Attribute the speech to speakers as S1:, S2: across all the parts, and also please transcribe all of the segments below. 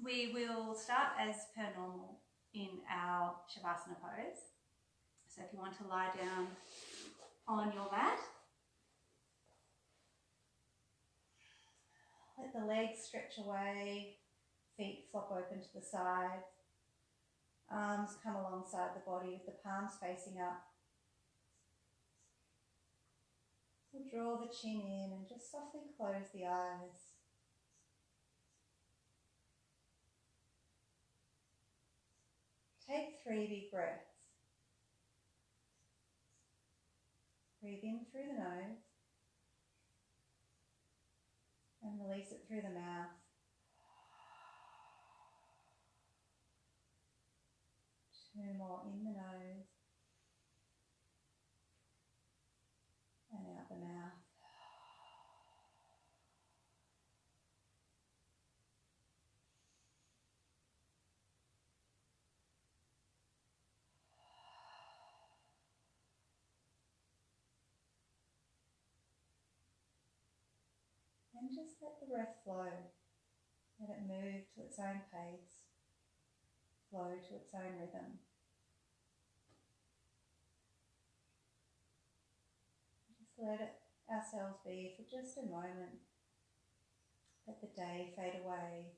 S1: We will start as per normal in our Shavasana pose. So if you want to lie down on your mat, let the legs stretch away, feet flop open to the sides, arms come alongside the body with the palms facing up. So draw the chin in and just softly close the eyes. Take 3 big breaths. Breathe in through the nose and release it through the mouth. 2 more in the nose and out the mouth. And just let the breath flow. Let it move to its own pace, flow to its own rhythm. Just let ourselves be for just a moment. Let the day fade away.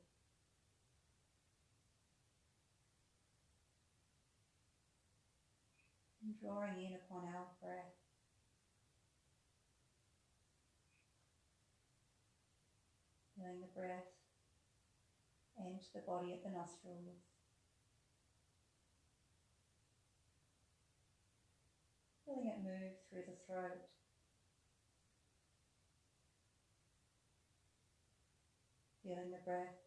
S1: And drawing in upon our breath. Feeling the breath enter the body at the nostrils. Feeling it move through the throat. Feeling the breath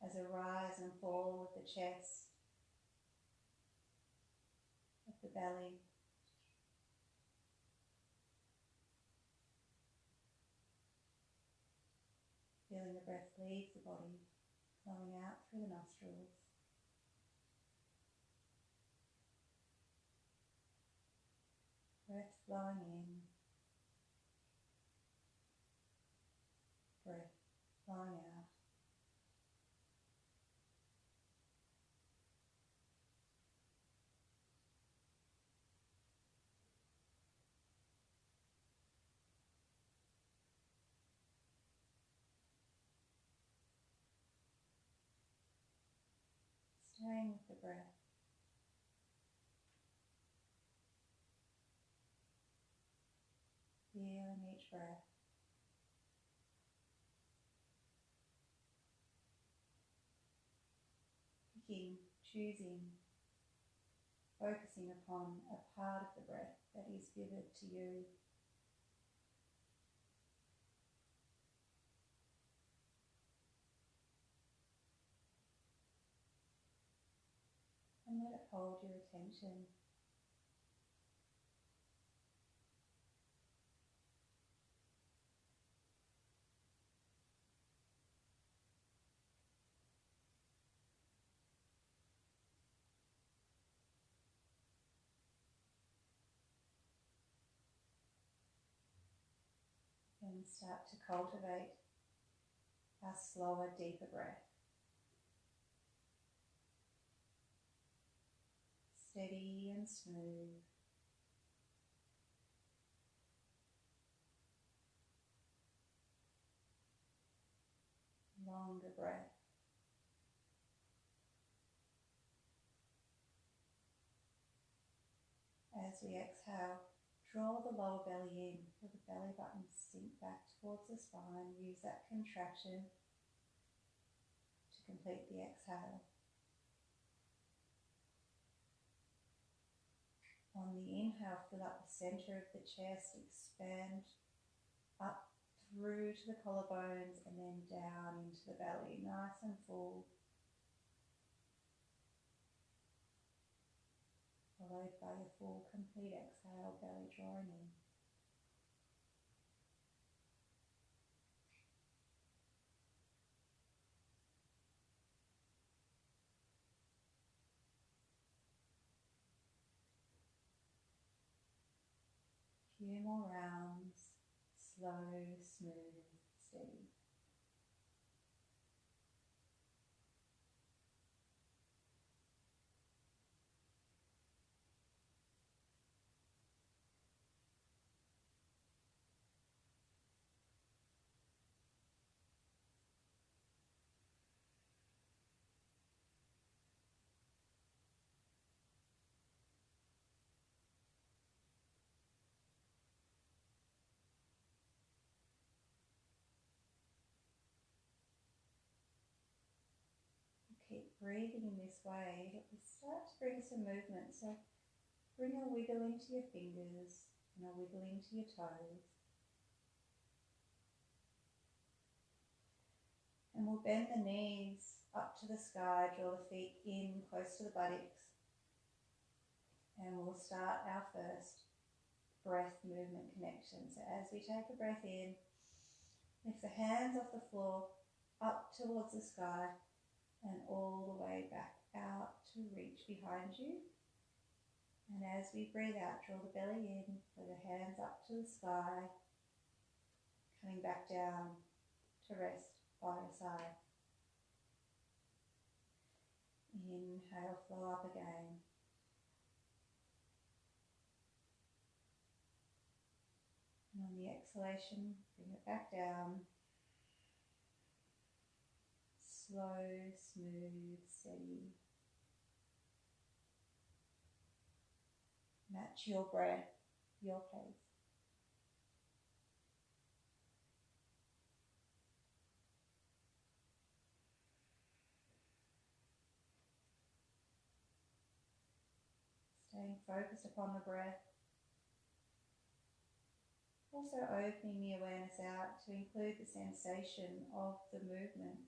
S1: as a rise and fall of the chest, of the belly. Feeling the breath leave the body, flowing out through the nostrils. Breath flowing in. Breath flowing out. Staying with the breath. Feeling each breath. Picking, choosing, focusing upon a part of the breath that is vivid to you. And let it hold your attention. And start to cultivate a slower, deeper breath. Steady and smooth. Longer breath. As we exhale, draw the lower belly in. Feel the belly button sink back towards the spine. Use that contraction to complete the exhale. On the inhale, fill up the center of the chest, expand up through to the collarbones and then down into the belly, nice and full. Followed by a full, complete exhale, belly drawing in. Few more rounds, slow, smooth, steady. breathing in this way, it will start to bring some movement. So bring a wiggle into your fingers and a wiggle into your toes. And we'll bend the knees up to the sky, draw the feet in close to the buttocks. And we'll start our first breath movement connection. So as we take a breath in, lift the hands off the floor, up towards the sky, and all the way back out to reach behind you. And as we breathe out, draw the belly in, with the hands up to the sky, coming back down to rest by your side. Inhale, flow up again. And on the exhalation, bring it back down. Slow, smooth, steady. Match your breath, your pace. Staying focused upon the breath. Also opening the awareness out to include the sensation of the movement.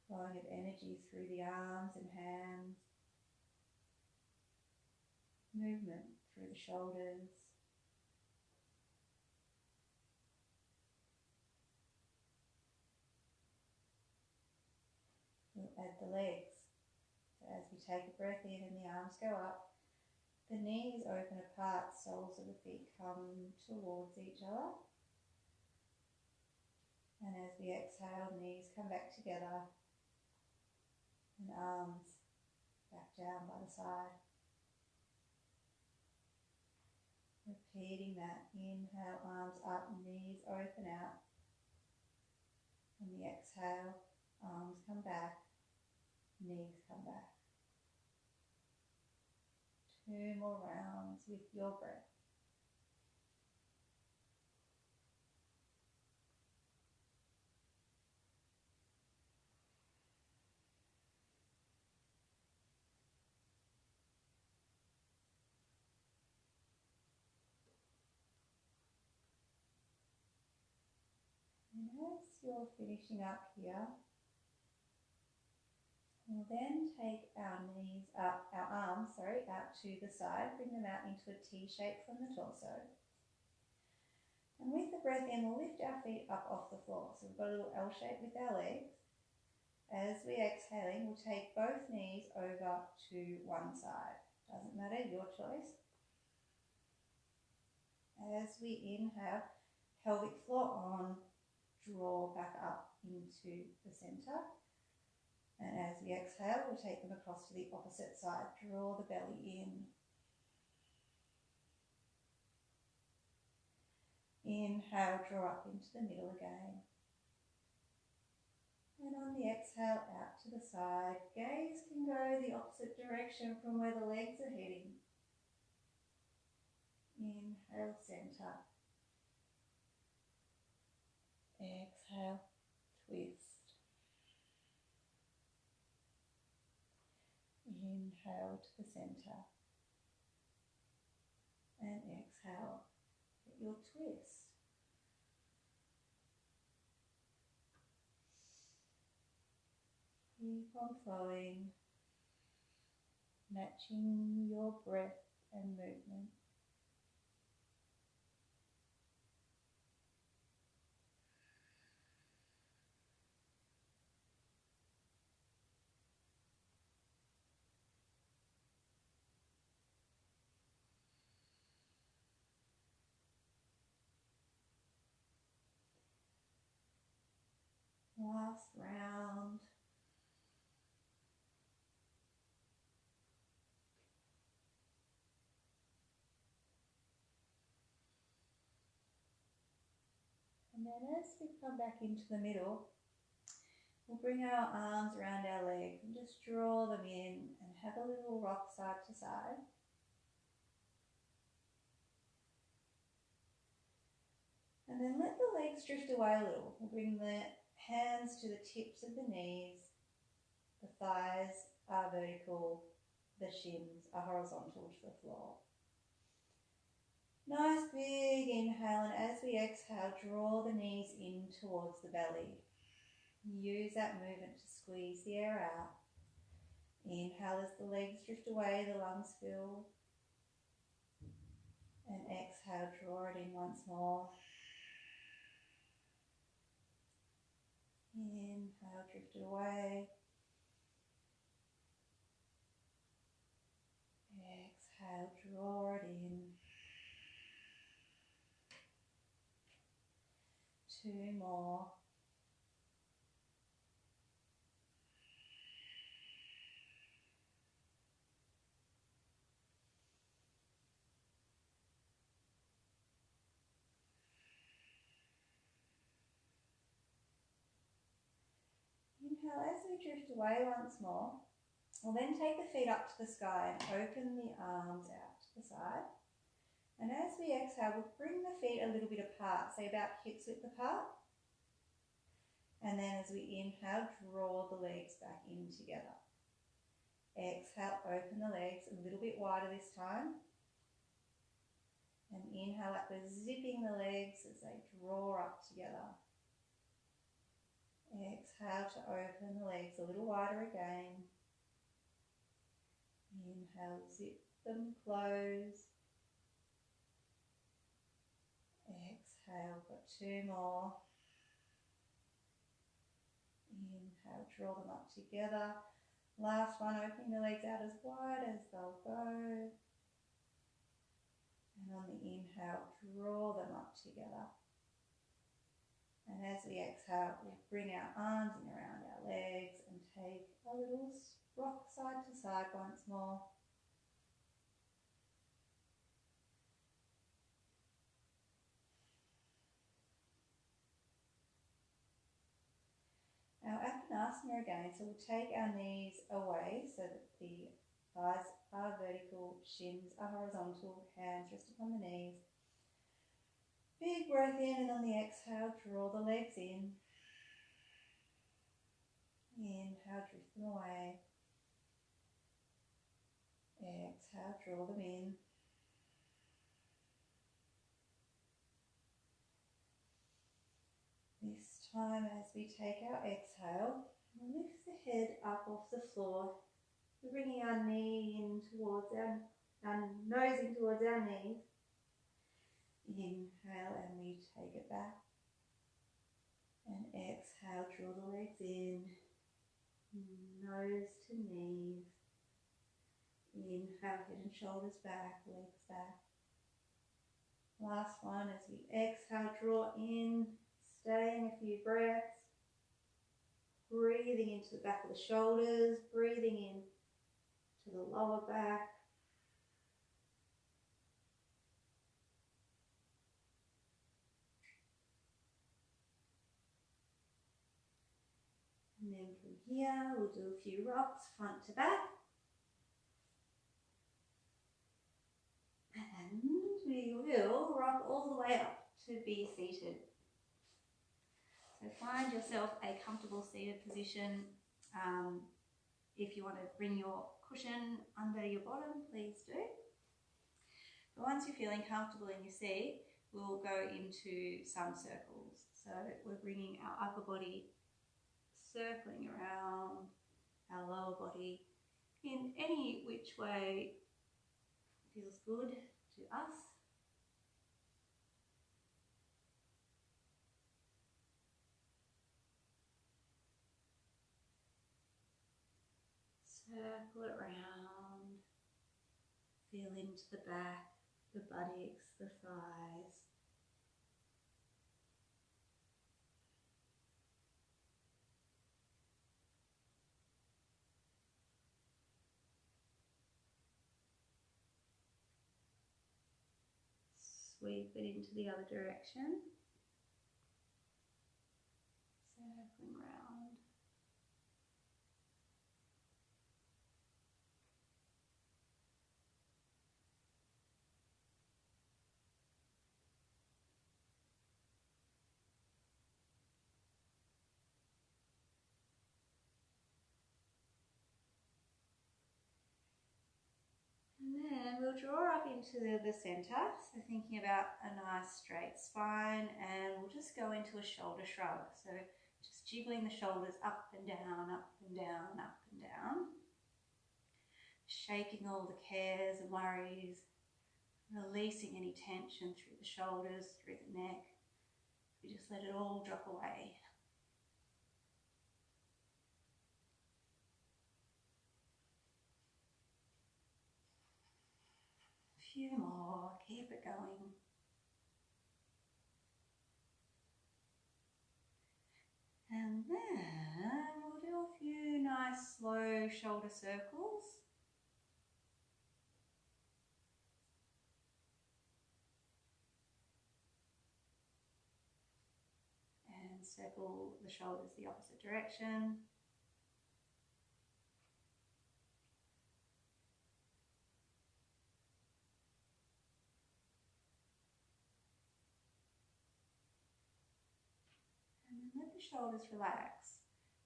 S1: Flowing of energy through the arms and hands. Movement through the shoulders. We'll add the legs. So as we take a breath in and the arms go up, the knees open apart, soles of the feet come towards each other. And as we exhale, knees come back together and arms back down by the side. Repeating that. Inhale, arms up, knees open out. On the exhale, arms come back, knees come back. 2 more rounds with your breath. And as you're finishing up here, we'll then take our arms out to the side, bring them out into a T shape from the torso. And with the breath in, we'll lift our feet up off the floor. So we've got a little L shape with our legs. As we exhaling, we'll take both knees over to one side. Doesn't matter, your choice. As we inhale, pelvic floor on, draw back up into the center. And as we exhale, we'll take them across to the opposite side. Draw the belly in. Inhale, draw up into the middle again. And on the exhale, out to the side. Gaze can go the opposite direction from where the legs are heading. Inhale, center. Exhale, twist. Inhale to the center. And exhale, get your twist. Keep on flowing, matching your breath and movement. Last round. And then as we come back into the middle, we'll bring our arms around our legs and just draw them in and have a little rock side to side. And then let the legs drift away a little. We'll bring the hands to the tips of the knees The thighs are vertical, the shins are horizontal to the floor. Nice big inhale, and as we exhale, draw the knees in towards the belly. Use that movement to squeeze the air out. Inhale as the legs drift away, the lungs fill. And exhale, draw it in once more. Inhale, drift it away. Exhale, draw it in. 2 more. Inhale as we drift away once more. We'll then take the feet up to the sky and open the arms out to the side. And as we exhale, we'll bring the feet a little bit apart, say about hips width apart. And then as we inhale, draw the legs back in together. Exhale, open the legs a little bit wider this time. And inhale up, we're zipping the legs as they draw up together. Exhale to open the legs a little wider again. Inhale, zip them close. Exhale, got 2 more. Inhale, draw them up together. Last one, opening the legs out as wide as they'll go. And on the inhale, draw them up together. And as we exhale, we'll bring our arms in around our legs and take a little rock side to side once more. Our Apanasana again, so we'll take our knees away so that the thighs are vertical, shins are horizontal, hands rest upon the knees. Big breath in, and on the exhale, draw the legs in. Inhale, drift them away. Exhale, draw them in. This time, as we take our exhale, we'll lift the head up off the floor. We're bringing our knee in towards our nose in towards our knees. Inhale, and we take it back. And exhale, draw the legs in, nose to knees. Inhale, head and shoulders back, legs back. Last one, as we exhale, draw in, staying a few breaths. Breathing into the back of the shoulders, breathing in to the lower back. And then from here, we'll do a few rocks front to back. And we will rock all the way up to be seated. So find yourself a comfortable seated position. If you want to bring your cushion under your bottom, please do. But once you're feeling comfortable in your seat, we'll go into some circles. So we're bringing our upper body circling around our lower body in any which way feels good to us. Circle it around, feel into the back, the buttocks, the thighs. Sweep it into the other direction. Circling round. draw up into the centre, so thinking about a nice straight spine, and we'll just go into a shoulder shrug. So just jiggling the shoulders up and down, up and down, up and down. Shaking all the cares and worries, releasing any tension through the shoulders, through the neck. We just let it all drop away. A few more, keep it going. And then we'll do a few nice slow shoulder circles. And circle the shoulders the opposite direction. Let the shoulders relax,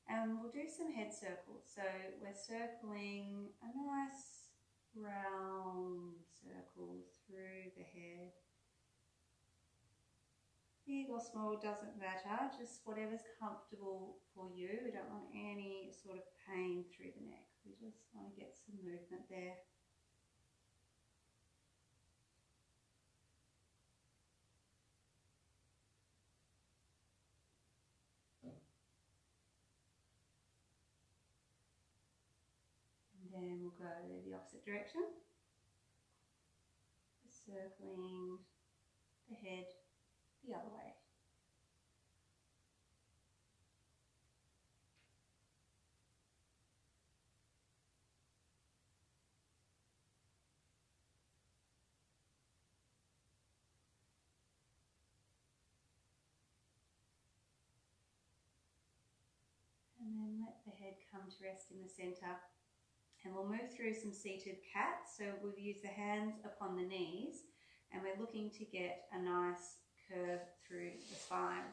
S1: and we'll do some head circles. So we're circling a nice round circle through the head. Big or small, doesn't matter, just whatever's comfortable for you. We don't want any sort of pain through the neck. We just want to get some movement there. Then we'll go the opposite direction, circling the head the other way. And then let the head come to rest in the centre. And we'll move through some seated cats. So we'll use the hands upon the knees, and we're looking to get a nice curve through the spine.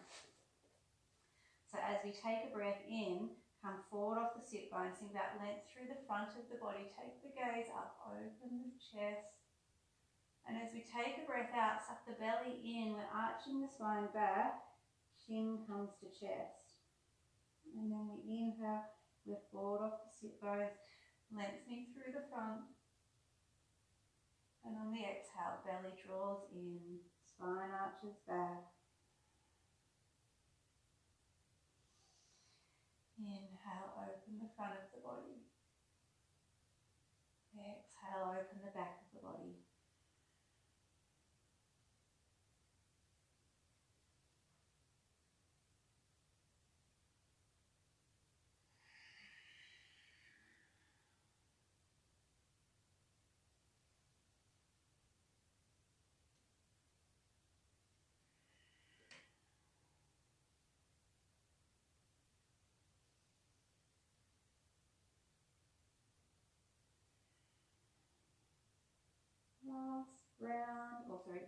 S1: So as we take a breath in, come forward off the sit bones, think that length through the front of the body. Take the gaze up, open the chest. And as we take a breath out, suck the belly in, we're arching the spine back, chin comes to chest. And then we inhale, we're forward off the sit bones, lengthening through the front. And on the exhale, belly draws in, spine arches back. Inhale, open the front of the body. Exhale, open the back of the body.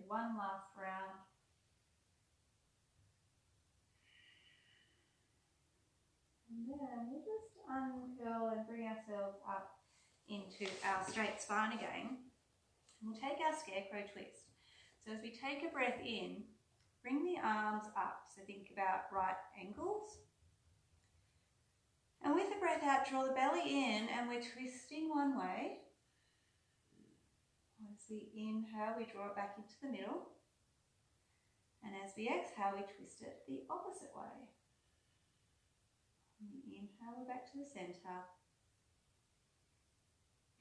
S1: One last round. And then we'll just uncurl and bring ourselves up into our straight spine again. And we'll take our scarecrow twist. So as we take a breath in, bring the arms up. So think about right ankles. And with the breath out, draw the belly in, and we're twisting one way. As we inhale, we draw it back into the middle. And as we exhale, we twist it the opposite way. Inhale, we're back to the centre.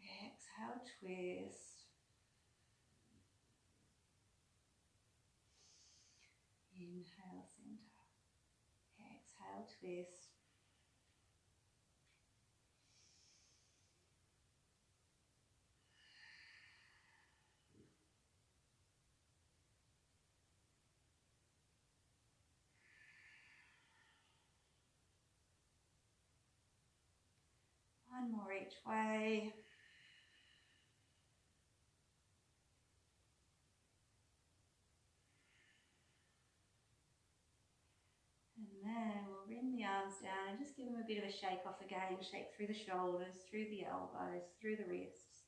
S1: Exhale, twist. Inhale, centre. Exhale, twist. One more each way. And then we'll bring the arms down and just give them a bit of a shake off again. Shake through the shoulders, through the elbows, through the wrists.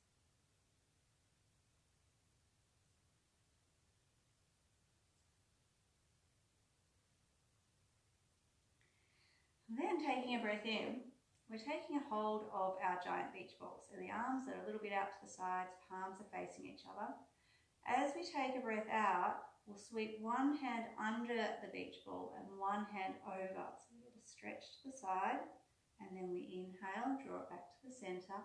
S1: then taking a breath in, we're taking a hold of our giant beach ball. So the arms are a little bit out to the sides, palms are facing each other. As we take a breath out, we'll sweep one hand under the beach ball and one hand over. So we get a stretch to the side, and then we inhale, draw it back to the center.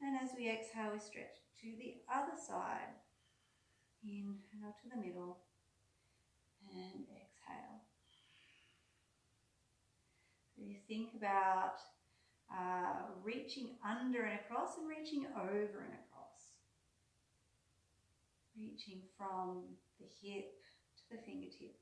S1: And as we exhale, we stretch to the other side. Inhale to the middle and exhale. So you think about reaching under and across and reaching over and across. Reaching from the hip to the fingertips.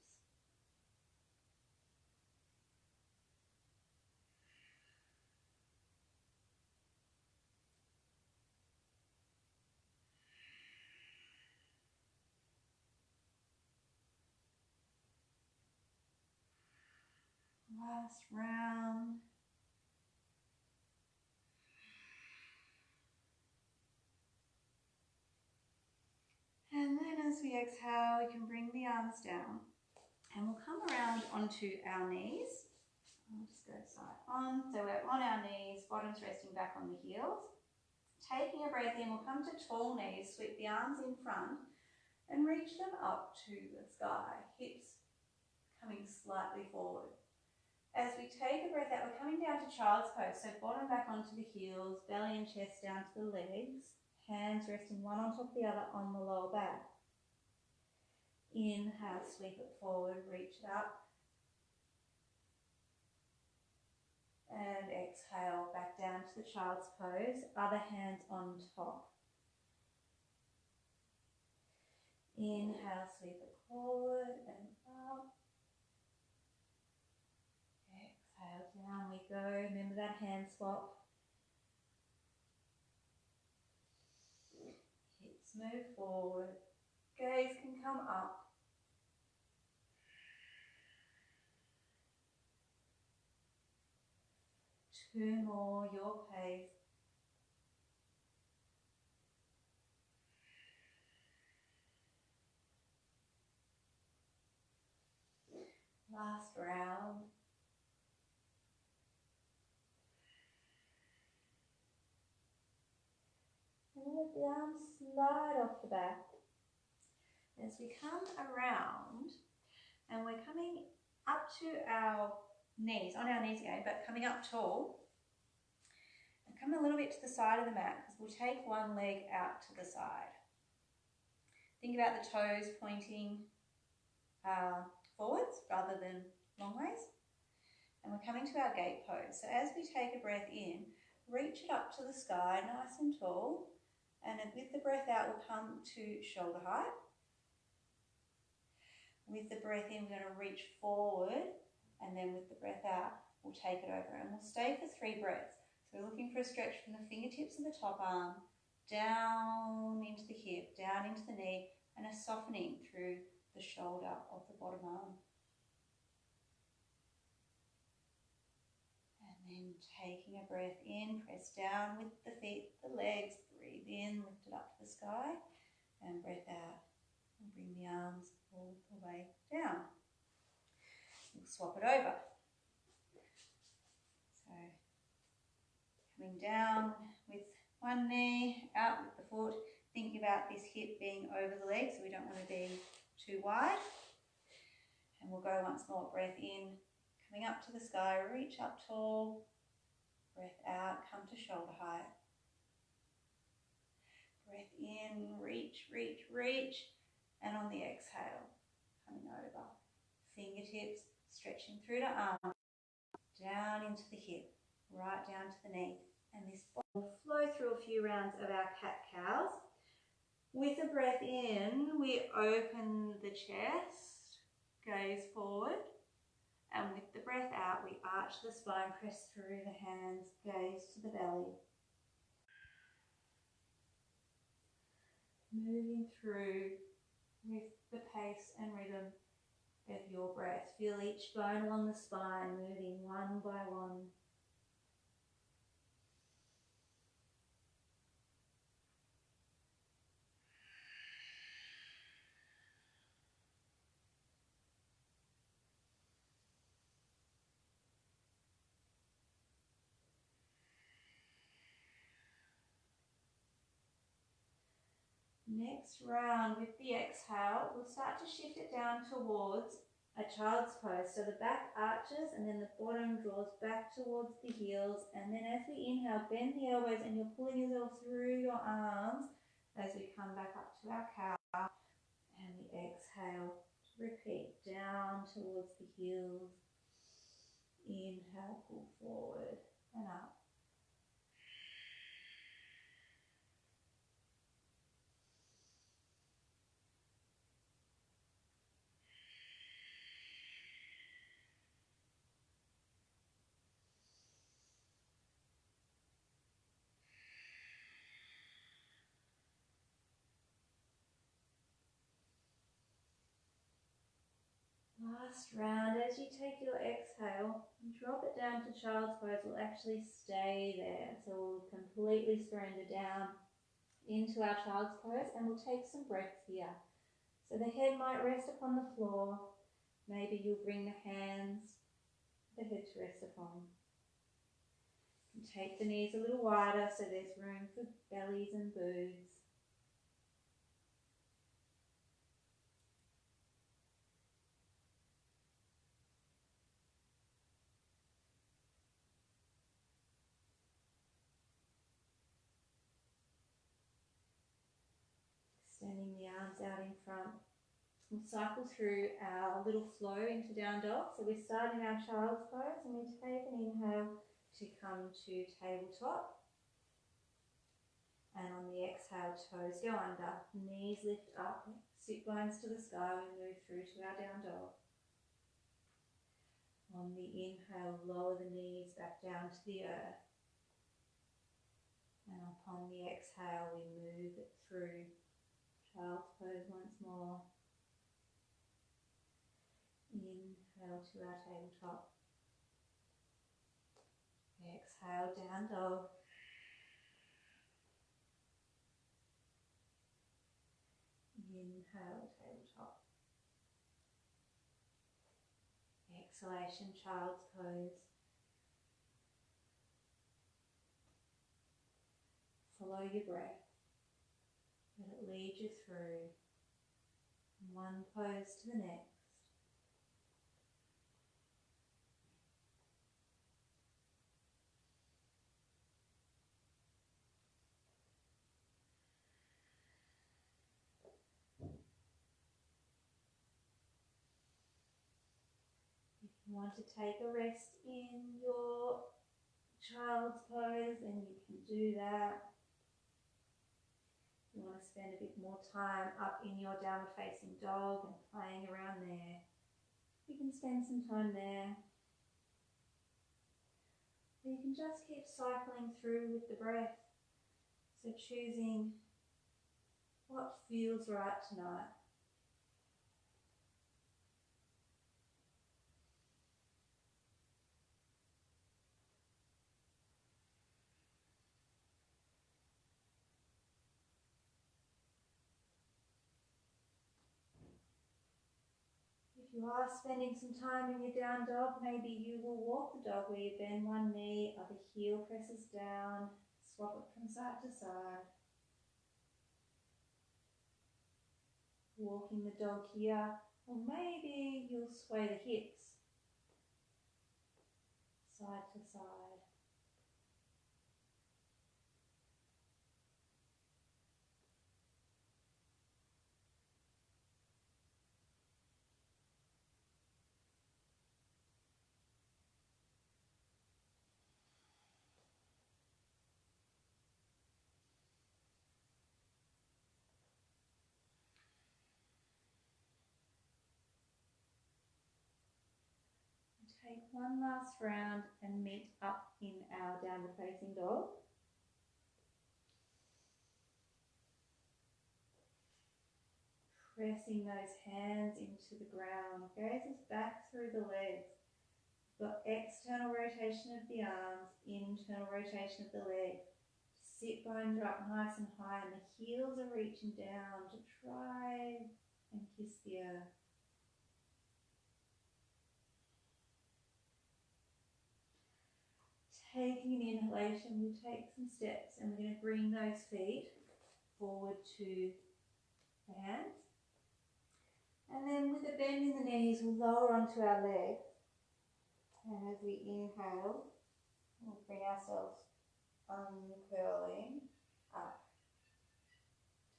S1: Last round. And then as we exhale, we can bring the arms down and we'll come around onto our knees. I'll just go side on. So we're on our knees, bottoms resting back on the heels. Taking a breath in, we'll come to tall knees, sweep the arms in front and reach them up to the sky. Hips coming slightly forward. As we take a breath out, we're coming down to child's pose. So bottom back onto the heels, belly and chest down to the legs. Hands resting one on top of the other on the lower back. Inhale, sweep it forward, reach it up. And exhale, back down to the child's pose, other hands on top. Inhale, sweep it forward and up. Exhale, down we go. Remember that hand swap. Hips move forward. Gaze can come up. Two more, your pace. Last round. And let the arms slide off the back. As we come around, and we're coming up to our knees, on our knees again, but coming up tall. And come a little bit to the side of the mat, because we'll take one leg out to the side. Think about the toes pointing forwards rather than long ways. And we're coming to our gate pose. So as we take a breath in, reach it up to the sky, nice and tall. And with the breath out, we'll come to shoulder height. With the breath in, we're going to reach forward. And then with the breath out, we'll take it over. And we'll stay for 3 breaths. So we're looking for a stretch from the fingertips of the top arm, down into the hip, down into the knee, and a softening through the shoulder of the bottom arm. And then taking a breath in, press down with the feet, the legs, breathe in, lift it up to the sky, and breath out. And bring the arms all the way down. We'll swap it over. So coming down with one knee, out with the foot, thinking about this hip being over the leg, so we don't want to be too wide. And we'll go once more, breath in, coming up to the sky, reach up tall, breath out, come to shoulder height. Breath in, reach, reach, reach, and on the exhale, coming over. Fingertips stretching through to arm, down into the hip, right down to the knee. And this will flow through a few rounds of our cat-cows. With a breath in, we open the chest, gaze forward. And with the breath out, we arch the spine, press through the hands, gaze to the belly. Moving through with the pace and rhythm of your breath. Feel each bone along the spine moving one by one. Next round with the exhale, we'll start to shift it down towards a child's pose. So the back arches and then the bottom draws back towards the heels. And then as we inhale, bend the elbows and you're pulling yourself through your arms as we come back up to our cow. And the exhale, repeat down towards the heels. Inhale, pull forward and up. Last round, as you take your exhale, drop it down to child's pose. We'll actually stay there. So we'll completely surrender down into our child's pose and we'll take some breaths here. So the head might rest upon the floor. Maybe you'll bring the hands, the head to rest upon. You can take the knees a little wider so there's room for bellies and boobs. Extending the arms out in front. We'll cycle through our little flow into down dog. So we start in our child's pose and we take an inhale to come to tabletop. And on the exhale, toes go under, knees lift up, sit bones to the sky. We move through to our down dog. On the inhale, lower the knees back down to the earth. And upon the exhale, we move it through child's pose once more. Inhale to our tabletop. Exhale, down dog. Inhale, tabletop. Exhalation, child's pose. Follow your breath. Let it lead you through from one pose to the next. If you want to take a rest in your child's pose, then you can do that. You want to spend a bit more time up in your downward facing dog and playing around there. You can spend some time there. Or you can just keep cycling through with the breath. So choosing what feels right tonight. If you are spending some time in your down dog, maybe you will walk the dog where you bend one knee, other heel presses down, swap it from side to side. Walking the dog here, or maybe you'll sway the hips side to side. Take one last round and meet up in our downward facing dog. Pressing those hands into the ground, gazes back through the legs. We've got external rotation of the arms, internal rotation of the legs. Sit bones are up nice and high and the heels are reaching down to try and kiss the earth. Taking an inhalation, we'll take some steps and we're going to bring those feet forward to hands. And then with a bend in the knees, we'll lower onto our leg. And as we inhale, we'll bring ourselves uncurling up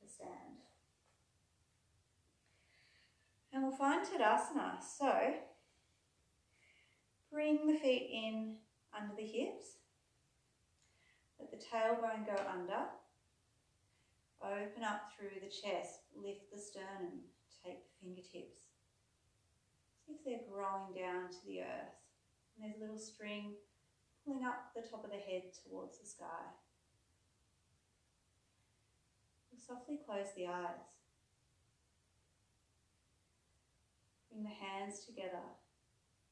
S1: to stand. And we'll find Tadasana. So bring the feet in under the hips. Let the tailbone go under. Open up through the chest. Lift the sternum. Take the fingertips. See if they're growing down to the earth. And there's a little string pulling up the top of the head towards the sky. We'll softly close the eyes. Bring the hands together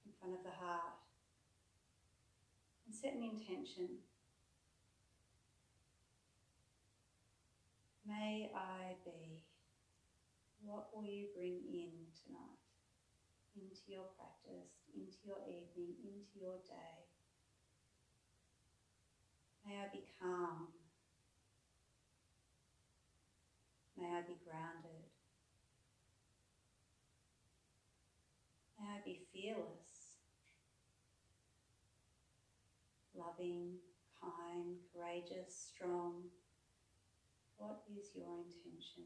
S1: in front of the heart. And set an intention. May I be. What will you bring in tonight? Into your practice, into your evening, into your day. May I be calm. May I be grounded. May I be fearless, loving, kind, courageous, strong. What is your intention?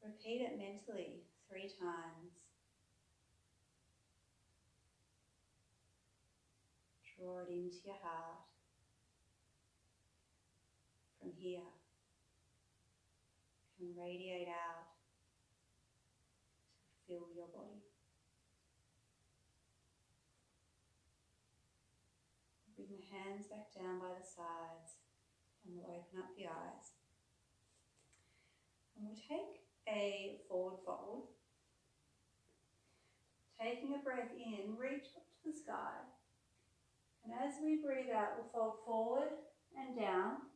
S1: Repeat it mentally 3 times. Draw it into your heart. From here, it can radiate out to fill your body. Bring the hands back down by the sides and we'll open up the eyes. And we'll take a forward fold. Taking a breath in, reach up to the sky. And as we breathe out, we'll fold forward and down.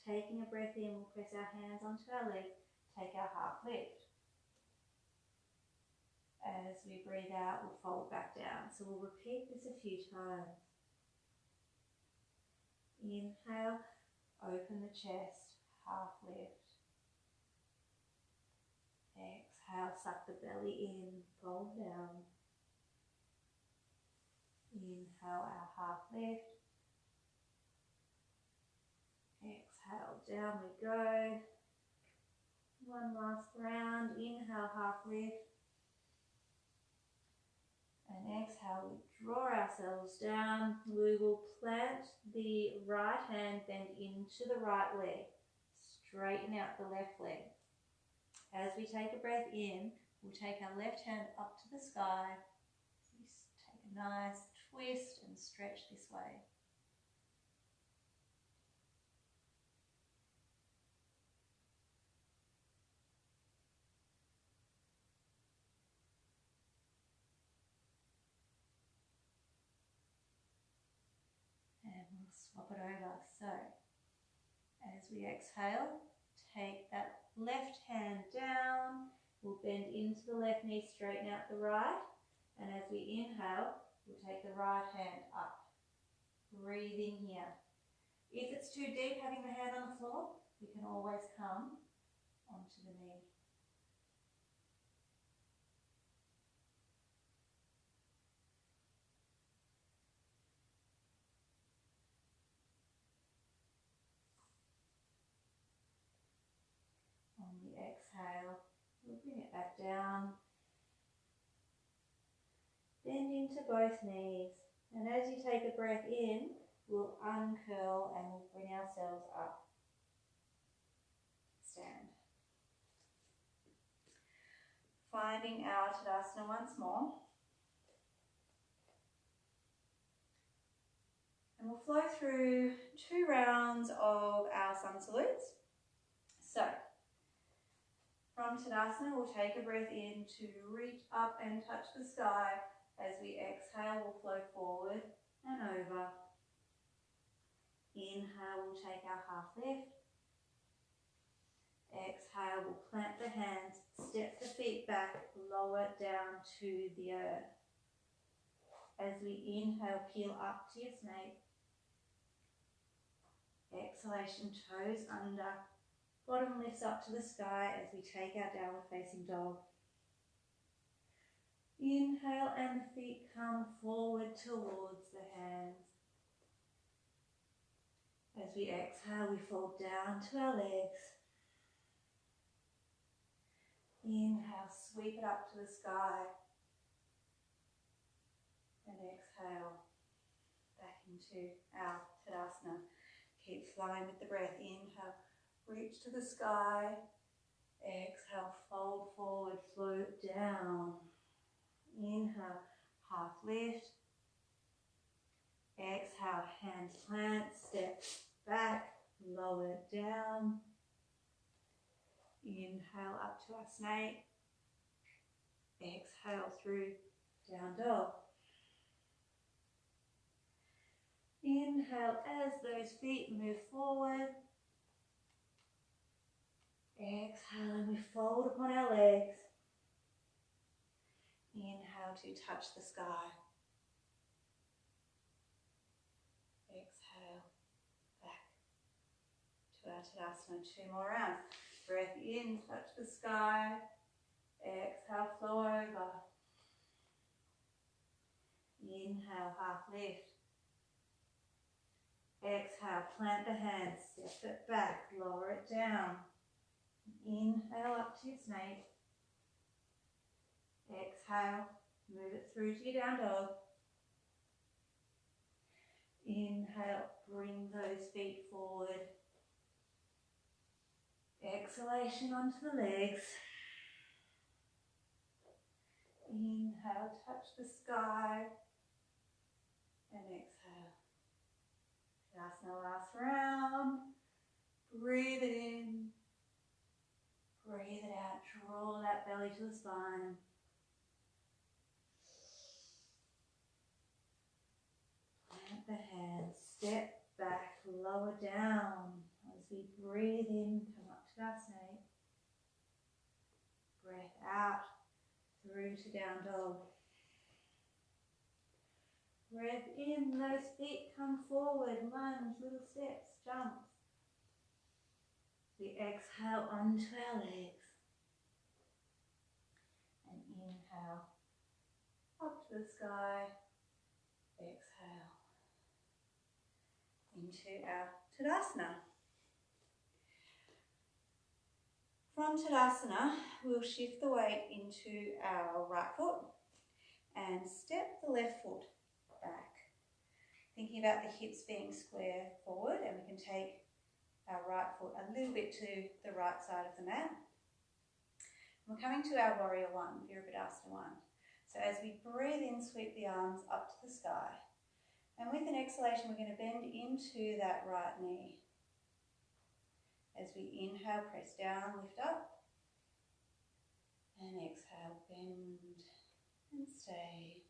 S1: Taking a breath in, we'll press our hands onto our leg, take our half lift. As we breathe out, we'll fold back down. So we'll repeat this a few times. Inhale, open the chest, half lift. Exhale, suck the belly in, fold down. Inhale, our half lift. Exhale, down we go. One last round. Inhale, half lift. And exhale, we draw ourselves down. We will plant the right hand bend into the right leg. Straighten out the left leg. As we take a breath in, we'll take our left hand up to the sky. Take a nice twist and stretch this way. And we'll swap it over. So, as we exhale, take that left hand down. We'll bend into the left knee, straighten out the right. And as we inhale, we'll take the right hand up. Breathing here. If it's too deep having the hand on the floor, we can always come onto the knee. On the exhale, we'll bring it back down. Bend into both knees. And as you take a breath in, we'll uncurl and we'll bring ourselves up. Stand. Finding our Tadasana once more. And we'll flow through 2 rounds of our sun salutes. So, from Tadasana, we'll take a breath in to reach up and touch the sky. As we exhale, we'll flow forward and over. Inhale, we'll take our half lift. Exhale, we'll plant the hands, step the feet back, lower down to the earth. As we inhale, peel up to your snake. Exhalation, toes under, bottom lifts up to the sky as we take our downward facing dog. Inhale and the feet come forward towards the hands. As we exhale, we fall down to our legs. Inhale, sweep it up to the sky. And exhale, back into our Tadasana. Keep flowing with the breath. Inhale, reach to the sky. Exhale, fold forward, float down. Inhale, half lift. Exhale, hands plant, step back, lower down. Inhale up to our snake. Exhale through down dog. Inhale as those feet move forward. Exhale and we fold upon our legs. Inhale to touch the sky. Exhale back to our Tadasana. 2 more rounds. Breath in, touch the sky. Exhale, flow over. Inhale, half lift. Exhale, plant the hands, step it back, lower it down. Inhale up to your snake. Exhale, move it through to your down dog. Inhale, bring those feet forward. Exhalation onto the legs. Inhale, touch the sky. And exhale. Tadasana, last round. Breathe it in. Breathe it out. Draw that belly to the spine. Plant the hands. Step back. Lower down. As we breathe in, come up to our snake. Breath out through to down dog. Breath in, those feet come forward, lunge, little steps, jumps. We exhale onto our legs. And inhale up to the sky. Exhale into our Tadasana. From Tadasana, we'll shift the weight into our right foot and step the left foot back. Thinking about the hips being square forward, and we can take our right foot a little bit to the right side of the mat. We're coming to our Warrior One, Virabhadasana 1. So as we breathe in, sweep the arms up to the sky. And with an exhalation, we're going to bend into that right knee. As we inhale, press down, lift up. And exhale, bend and stay.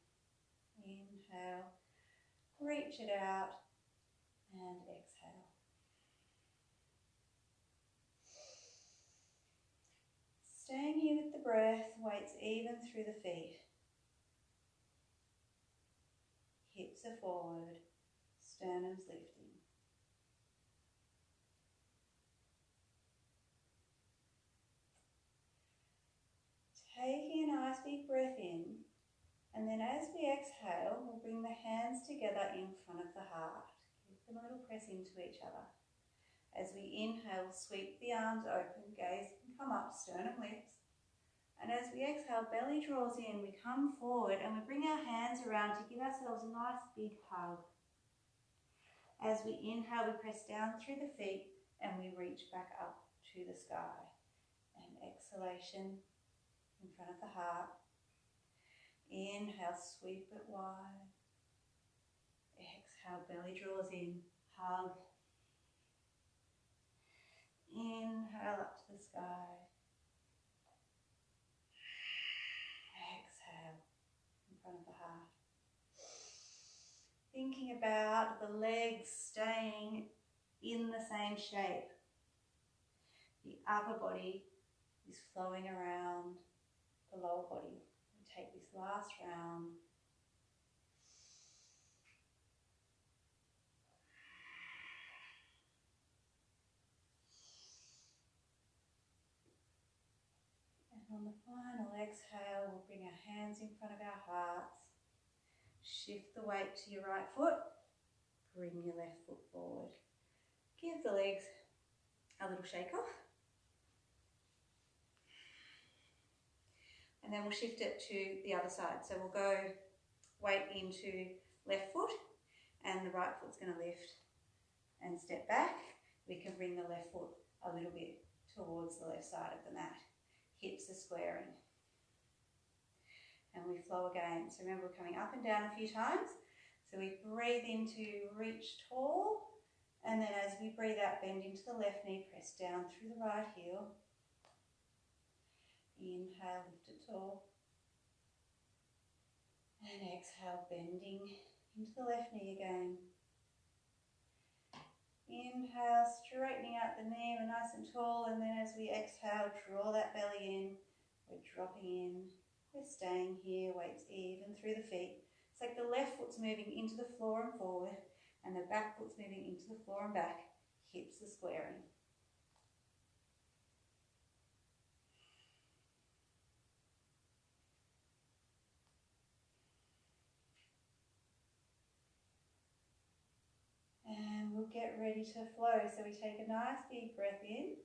S1: Inhale, reach it out, and exhale. Staying here with the breath, weights even through the feet. Hips are forward, sternum's lifting. Taking a nice big breath in, and then as we exhale, we'll bring the hands together in front of the heart. Give them a little press into each other. As we inhale, sweep the arms open, gaze can come up, sternum lifts. And as we exhale, belly draws in, we come forward and we bring our hands around to give ourselves a nice big hug. As we inhale, we press down through the feet and we reach back up to the sky. And exhalation in front of the heart. Inhale, sweep it wide. Exhale, belly draws in, hug. Inhale up to the sky. Exhale in front of the heart. Thinking about the legs staying in the same shape. The upper body is flowing around the lower body. We take this last round. on the final exhale, we'll bring our hands in front of our hearts. Shift the weight to your right foot. Bring your left foot forward. Give the legs a little shake off. And then we'll shift it to the other side. So we'll go weight into left foot and the right foot's going to lift and step back. We can bring the left foot a little bit towards the left side of the mat. Hips are squaring. And we flow again. So remember, we're coming up and down a few times. So we breathe in to reach tall. And then as we breathe out, bend into the left knee, press down through the right heel. Inhale, lift it tall. And exhale, bending into the left knee again. Inhale, straightening out the knee, we're nice and tall. And then as we exhale, draw that belly in. We're dropping in. We're staying here, weights even through the feet. It's like the left foot's moving into the floor and forward, and the back foot's moving into the floor and back. Hips are squaring. And we'll get ready to flow. So we take a nice deep breath in,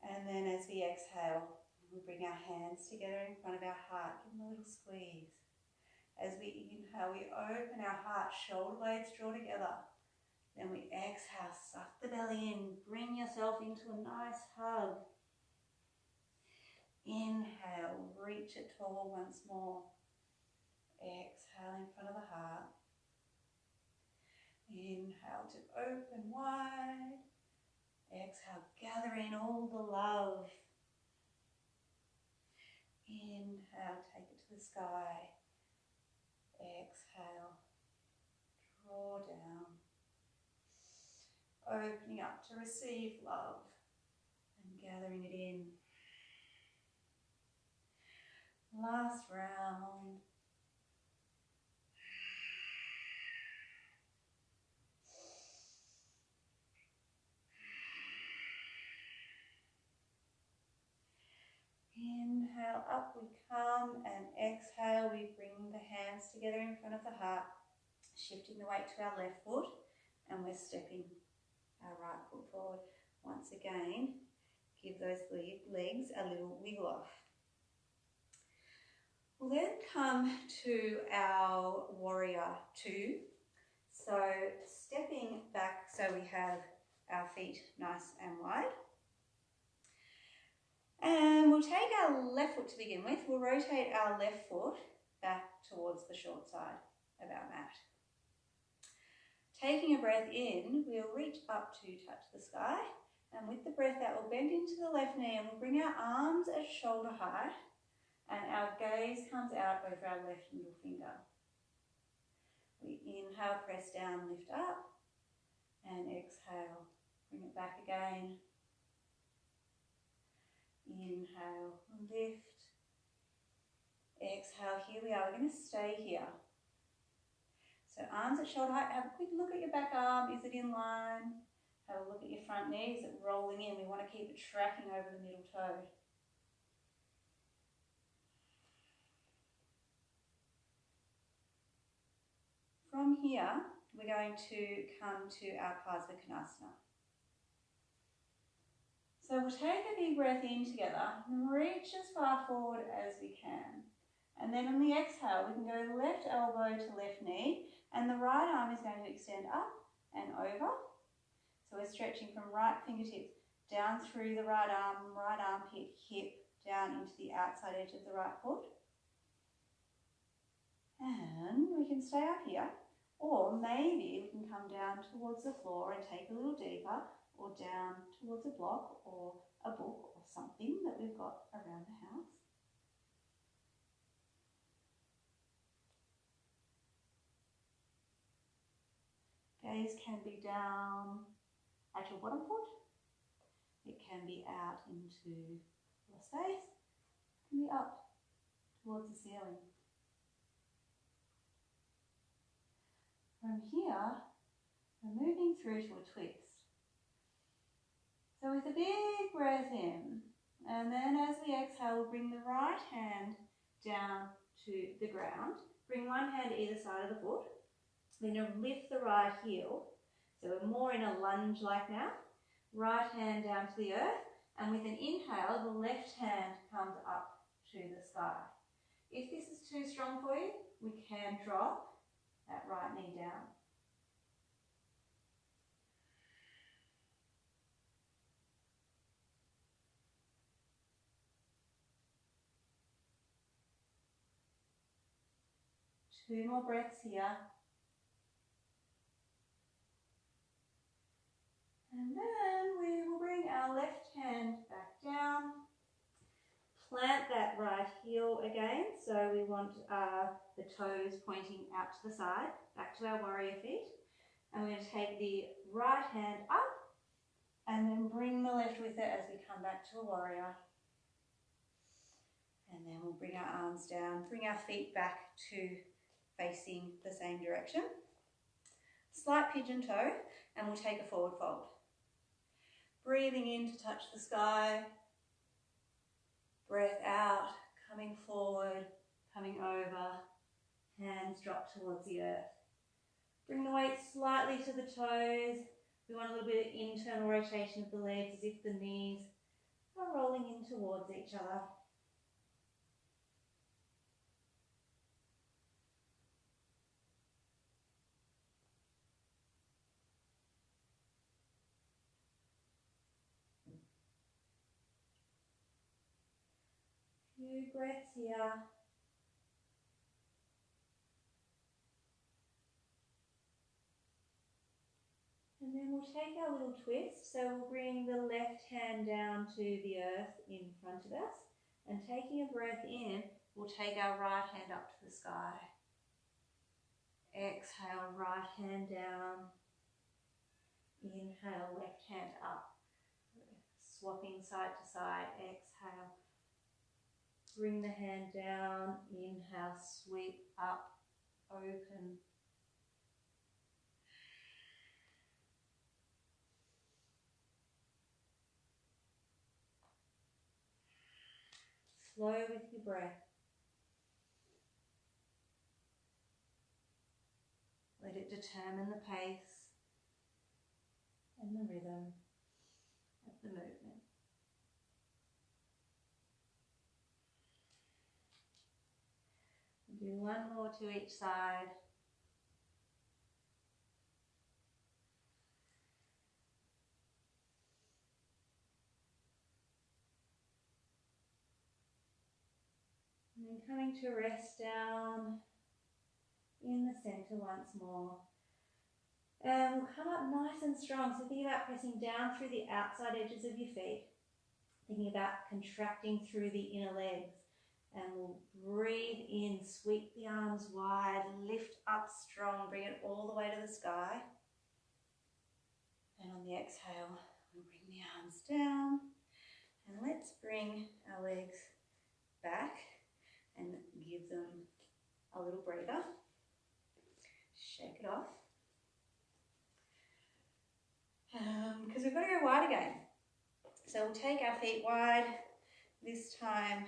S1: and then as we exhale, we bring our hands together in front of our heart, give them a little squeeze. As we inhale, we open our heart, shoulder blades draw together. Then we exhale, suck the belly in, bring yourself into a nice hug. Inhale, reach it tall once more. Exhale in front of the heart. Inhale to open wide. Exhale, gather in all the love. Inhale, take it to the sky. Exhale, draw down. Opening up to receive love and gathering it in. Last round. Inhale, up we come, and exhale, we bring the hands together in front of the heart, shifting the weight to our left foot, and we're stepping our right foot forward. Once again, give those legs a little wiggle off. We'll then come to our warrior two. So stepping back so we have our feet nice and wide. And we'll take our left foot to begin with. We'll rotate our left foot back towards the short side of our mat. Taking a breath in, we'll reach up to touch the sky. And with the breath out, we'll bend into the left knee and we'll bring our arms at shoulder height. And our gaze comes out over our left middle finger. We inhale, press down, lift up. And exhale, bring it back again. Inhale, lift. Exhale, here we are. We're going to stay here. So arms at shoulder height. Have a quick look at your back arm. Is it in line? Have a look at your front knee. Is it rolling in? We want to keep it tracking over the middle toe. From here, we're going to come to our Parsvakonasana. So we'll take a big breath in together and reach as far forward as we can. And then on the exhale, we can go left elbow to left knee, and the right arm is going to extend up and over. So we're stretching from right fingertips down through the right armpit, hip, down into the outside edge of the right foot. And we can stay up here, or maybe we can come down towards the floor and take a little deeper, or down towards a block or a book or something that we've got around the house. Gaze can be down at your bottom foot. It can be out into the space. It can be up towards the ceiling. From here, we're moving through to a twist. So with a big breath in And then as we exhale, we'll bring the right hand down to the ground. Bring one hand either side of the foot. We're going to lift the right heel. So we're more in a lunge like now. Right hand down to the earth. And with an inhale, the left hand comes up to the sky. If this is too strong for you, we can drop that right knee down. Two more breaths here. And then we will bring our left hand back down. Plant that right heel again. So we want the toes pointing out to the side, back to our warrior feet. And we're going to take the right hand up and then bring the left with it as we come back to a warrior. And then we'll bring our arms down, bring our feet back to facing the same direction. Slight pigeon toe, and we'll take a forward fold. Breathing in to touch the sky. Breath out, coming forward, coming over. Hands drop towards the earth. Bring the weight slightly to the toes. We want a little bit of internal rotation of the legs as if the knees are rolling in towards each other. Few breaths here. And then we'll take our little twist. So we'll bring the left hand down to the earth in front of us. And taking a breath in, we'll take our right hand up to the sky. Exhale, right hand down. Inhale, left hand up. Swapping side to side. Exhale. Bring the hand down, inhale, sweep up, open. Slow with your breath. Let it determine the pace and the rhythm of the movement. Do one more to each side. And then coming to rest down in the center once more. And we'll come up nice and strong. So think about pressing down through the outside edges of your feet. Thinking about contracting through the inner legs. And we'll breathe in, sweep the arms wide, lift up strong, bring it all the way to the sky. And on the exhale, we'll bring the arms down. And let's bring our legs back and give them a little breather. Shake it off. Because we've got to go wide again. So we'll take our feet wide. This time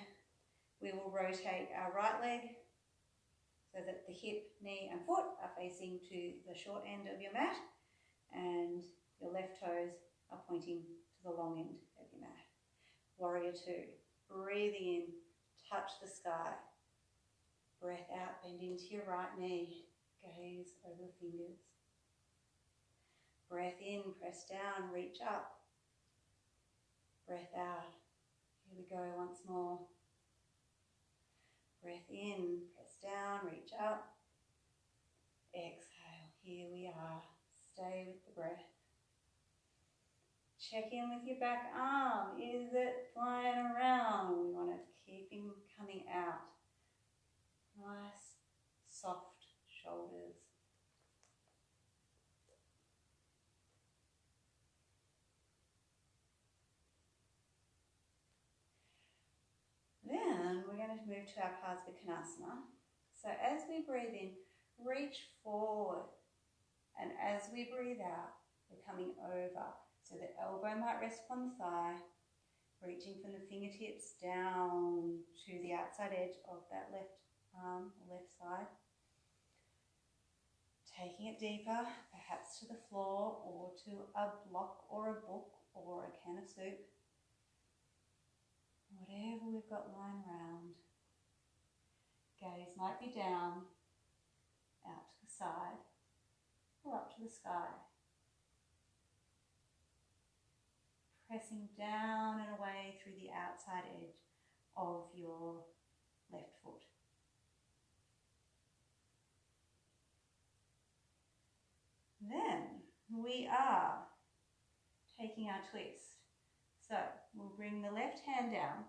S1: we will rotate our right leg so that the hip, knee and foot are facing to the short end of your mat and your left toes are pointing to the long end of your mat. Warrior two. Breathing in, touch the sky. Breath out, bend into your right knee. Gaze over the fingers. Breath in, press down, reach up. Breath out. Here we go once more. Breath in, press down, reach up. Exhale, here we are. Stay with the breath. Check in with your back arm. Is it flying around? We want to keep him coming out. Nice, soft shoulders. Then we're going to move to our Parsvakonasana. So as we breathe in, reach forward. And as we breathe out, we're coming over. So the elbow might rest upon the thigh. reaching from the fingertips down to the outside edge of that left arm, left side. Taking it deeper, perhaps to the floor or to a block or a book or a can of soup. Whatever we've got lying around. Gaze might be down, out to the side, or up to the sky. Pressing down and away through the outside edge of your left foot. Then we are taking our twist. So we'll bring the left hand down.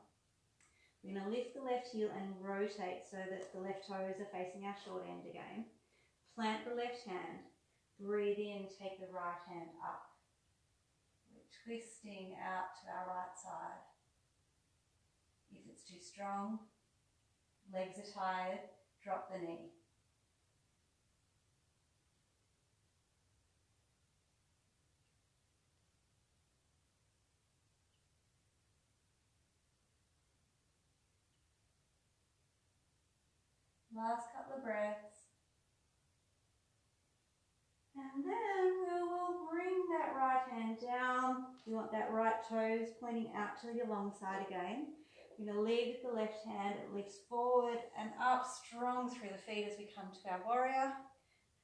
S1: We're going to lift the left heel and rotate so that the left toes are facing our short end again. Plant the left hand. Breathe in, take the right hand up. We're twisting out to our right side. If it's too strong, legs are tired, drop the knee. Last couple of breaths. And then we will bring that right hand down. You want that right toes pointing out to your long side again. We're going to lead with the left hand. It lifts forward and up, strong through the feet as we come to our warrior.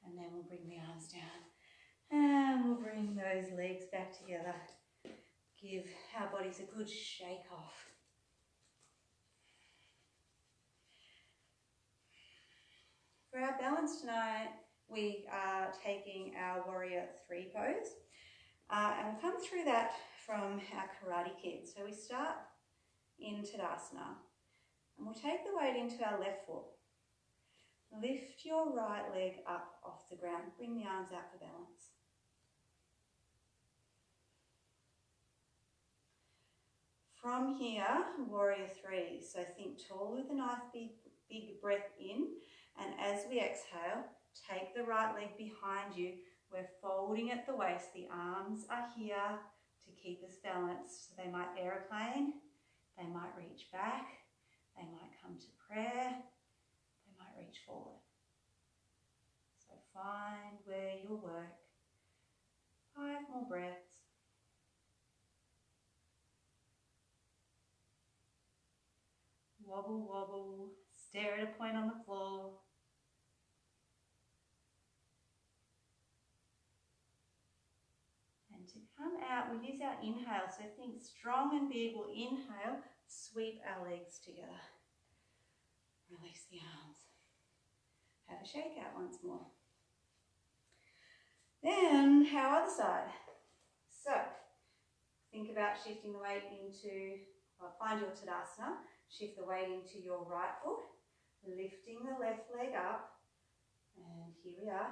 S1: And then we'll bring the arms down. And we'll bring those legs back together. Give our bodies a good shake off. For our balance tonight, we are taking our warrior 3 pose. And we'll come through that from our Karate Kid. So we start in Tadasana. And we'll take the weight into our left foot. Lift your right leg up off the ground. Bring the arms out for balance. From here, warrior 3. So think tall with a nice big breath in. And as we exhale, take the right leg behind you. We're folding at the waist. The arms are here to keep us balanced. So they might aeroplane, they might reach back, they might come to prayer, they might reach forward. So find where you'll work. 5 more breaths. Wobble, wobble, stare at a point on the floor. To come out, we'll use our inhale. So think strong and big. We'll inhale, sweep our legs together. Release the arms. Have a shake out once more. Then our other side. So think about shifting the weight into, find your Tadasana. Shift the weight into your right foot. Lifting the left leg up. And here we are.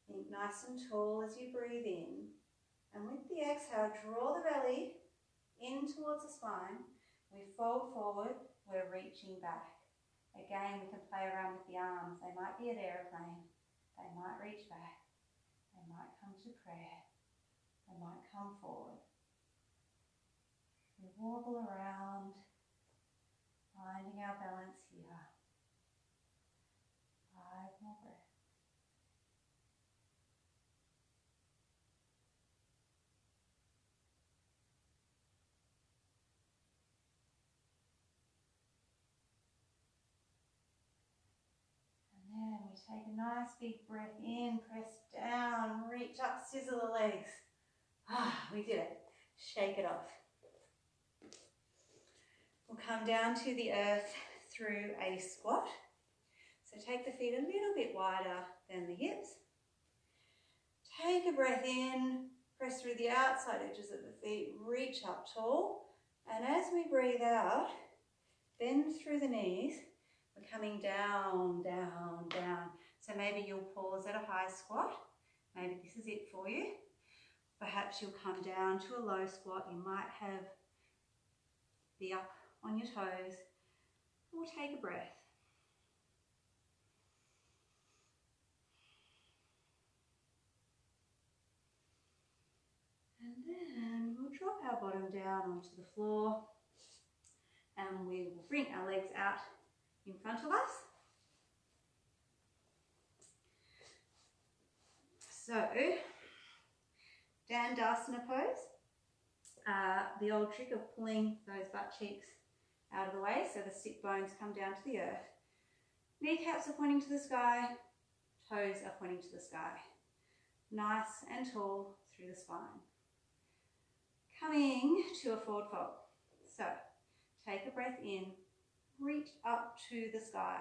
S1: Think nice and tall as you breathe in. And with the exhale, draw the belly in towards the spine. We fold forward, we're reaching back. Again, we can play around with the arms. They might be at aeroplane. They might reach back. They might come to prayer. They might come forward. We wobble around, finding our balance here. 5 more breaths. And we take a nice big breath in, press down, reach up, scissor the legs. We did it. Shake it off. We'll come down to the earth through a squat. So take the feet a little bit wider than the hips. Take a breath in, press through the outside edges of the feet, reach up tall. And as we breathe out, bend through the knees. We're coming down, down, down. So maybe you'll pause at a high squat. Maybe this is it for you. Perhaps you'll come down to a low squat. You might have the up on your toes. We'll take a breath. drop our bottom down onto the floor, and we will bring our legs out in front of us. So, Dandasana pose, the old trick of pulling those butt cheeks out of the way so the sit bones come down to the earth. Kneecaps are pointing to the sky, toes are pointing to the sky. Nice and tall through the spine. Coming to a forward fold. So, take a breath in, reach up to the sky.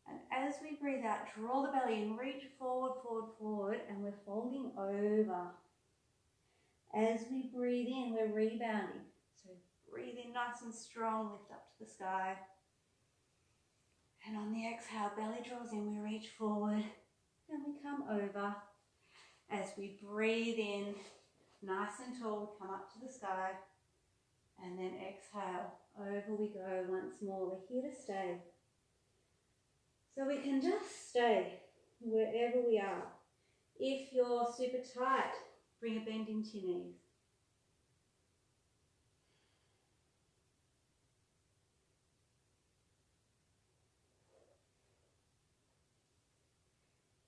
S1: And as we breathe out, draw the belly in, reach forward, forward, forward, and we're folding over. As we breathe in, we're rebounding. So breathe in nice and strong, lift up to the sky. And on the exhale, belly draws in, we reach forward, and we come over. As we breathe in, nice and tall, we come up to the sky. And then exhale, over we go once more. We're here to stay. So we can just stay wherever we are. If you're super tight, bring a bend into your knees.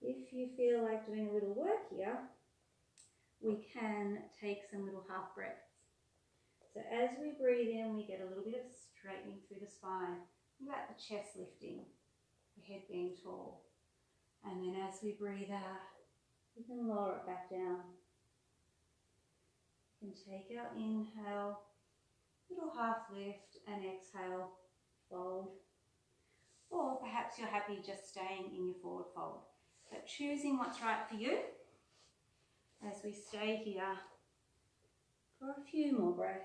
S1: If you feel like doing a little work here, we can take some little half breaths. So as we breathe in, we get a little bit of straightening through the spine. Think about the chest lifting, the head being tall. And then as we breathe out, we can lower it back down. We can take our inhale, little half lift, and exhale, fold. Or perhaps you're happy just staying in your forward fold. But choosing what's right for you as we stay here for a few more breaths.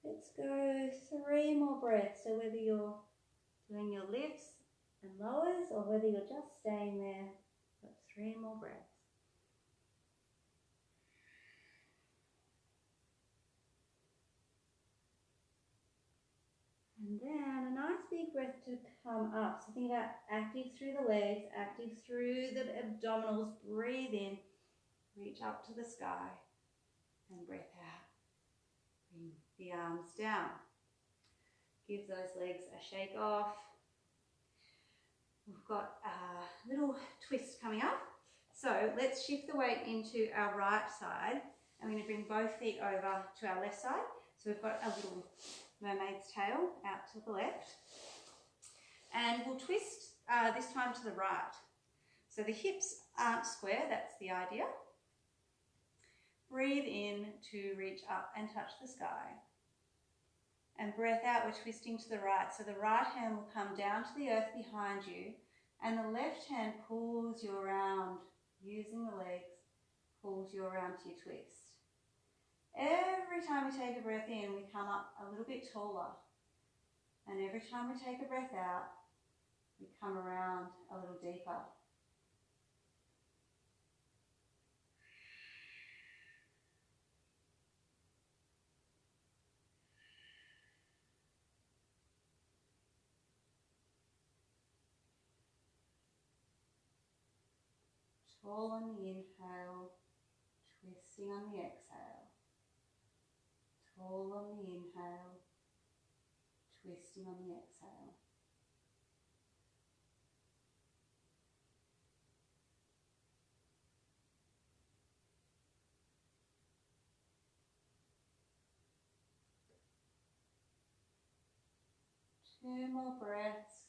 S1: Let's go 3 more breaths. So whether you're doing your lifts and lowers or whether you're just staying there, got 3 more breaths. And then a nice big breath to come up. So think about active through the legs, active through the abdominals. Breathe in, reach up to the sky, and breath out. Bring the arms down. Give those legs a shake off. We've got a little twist coming up. So let's shift the weight into our right side. I'm going to bring both feet over to our left side. So we've got a little mermaid's tail out to the left. And we'll twist this time to the right. So the hips aren't square, that's the idea. Breathe in to reach up and touch the sky. And breath out, we're twisting to the right. So the right hand will come down to the earth behind you, and the left hand pulls you around, using the legs, pulls you around to your twist. Every time we take a breath in, we come up a little bit taller. And every time we take a breath out, we come around a little deeper. Tall on the inhale, twisting on the exhale. Tall on the inhale, twisting on the exhale. Two more breaths.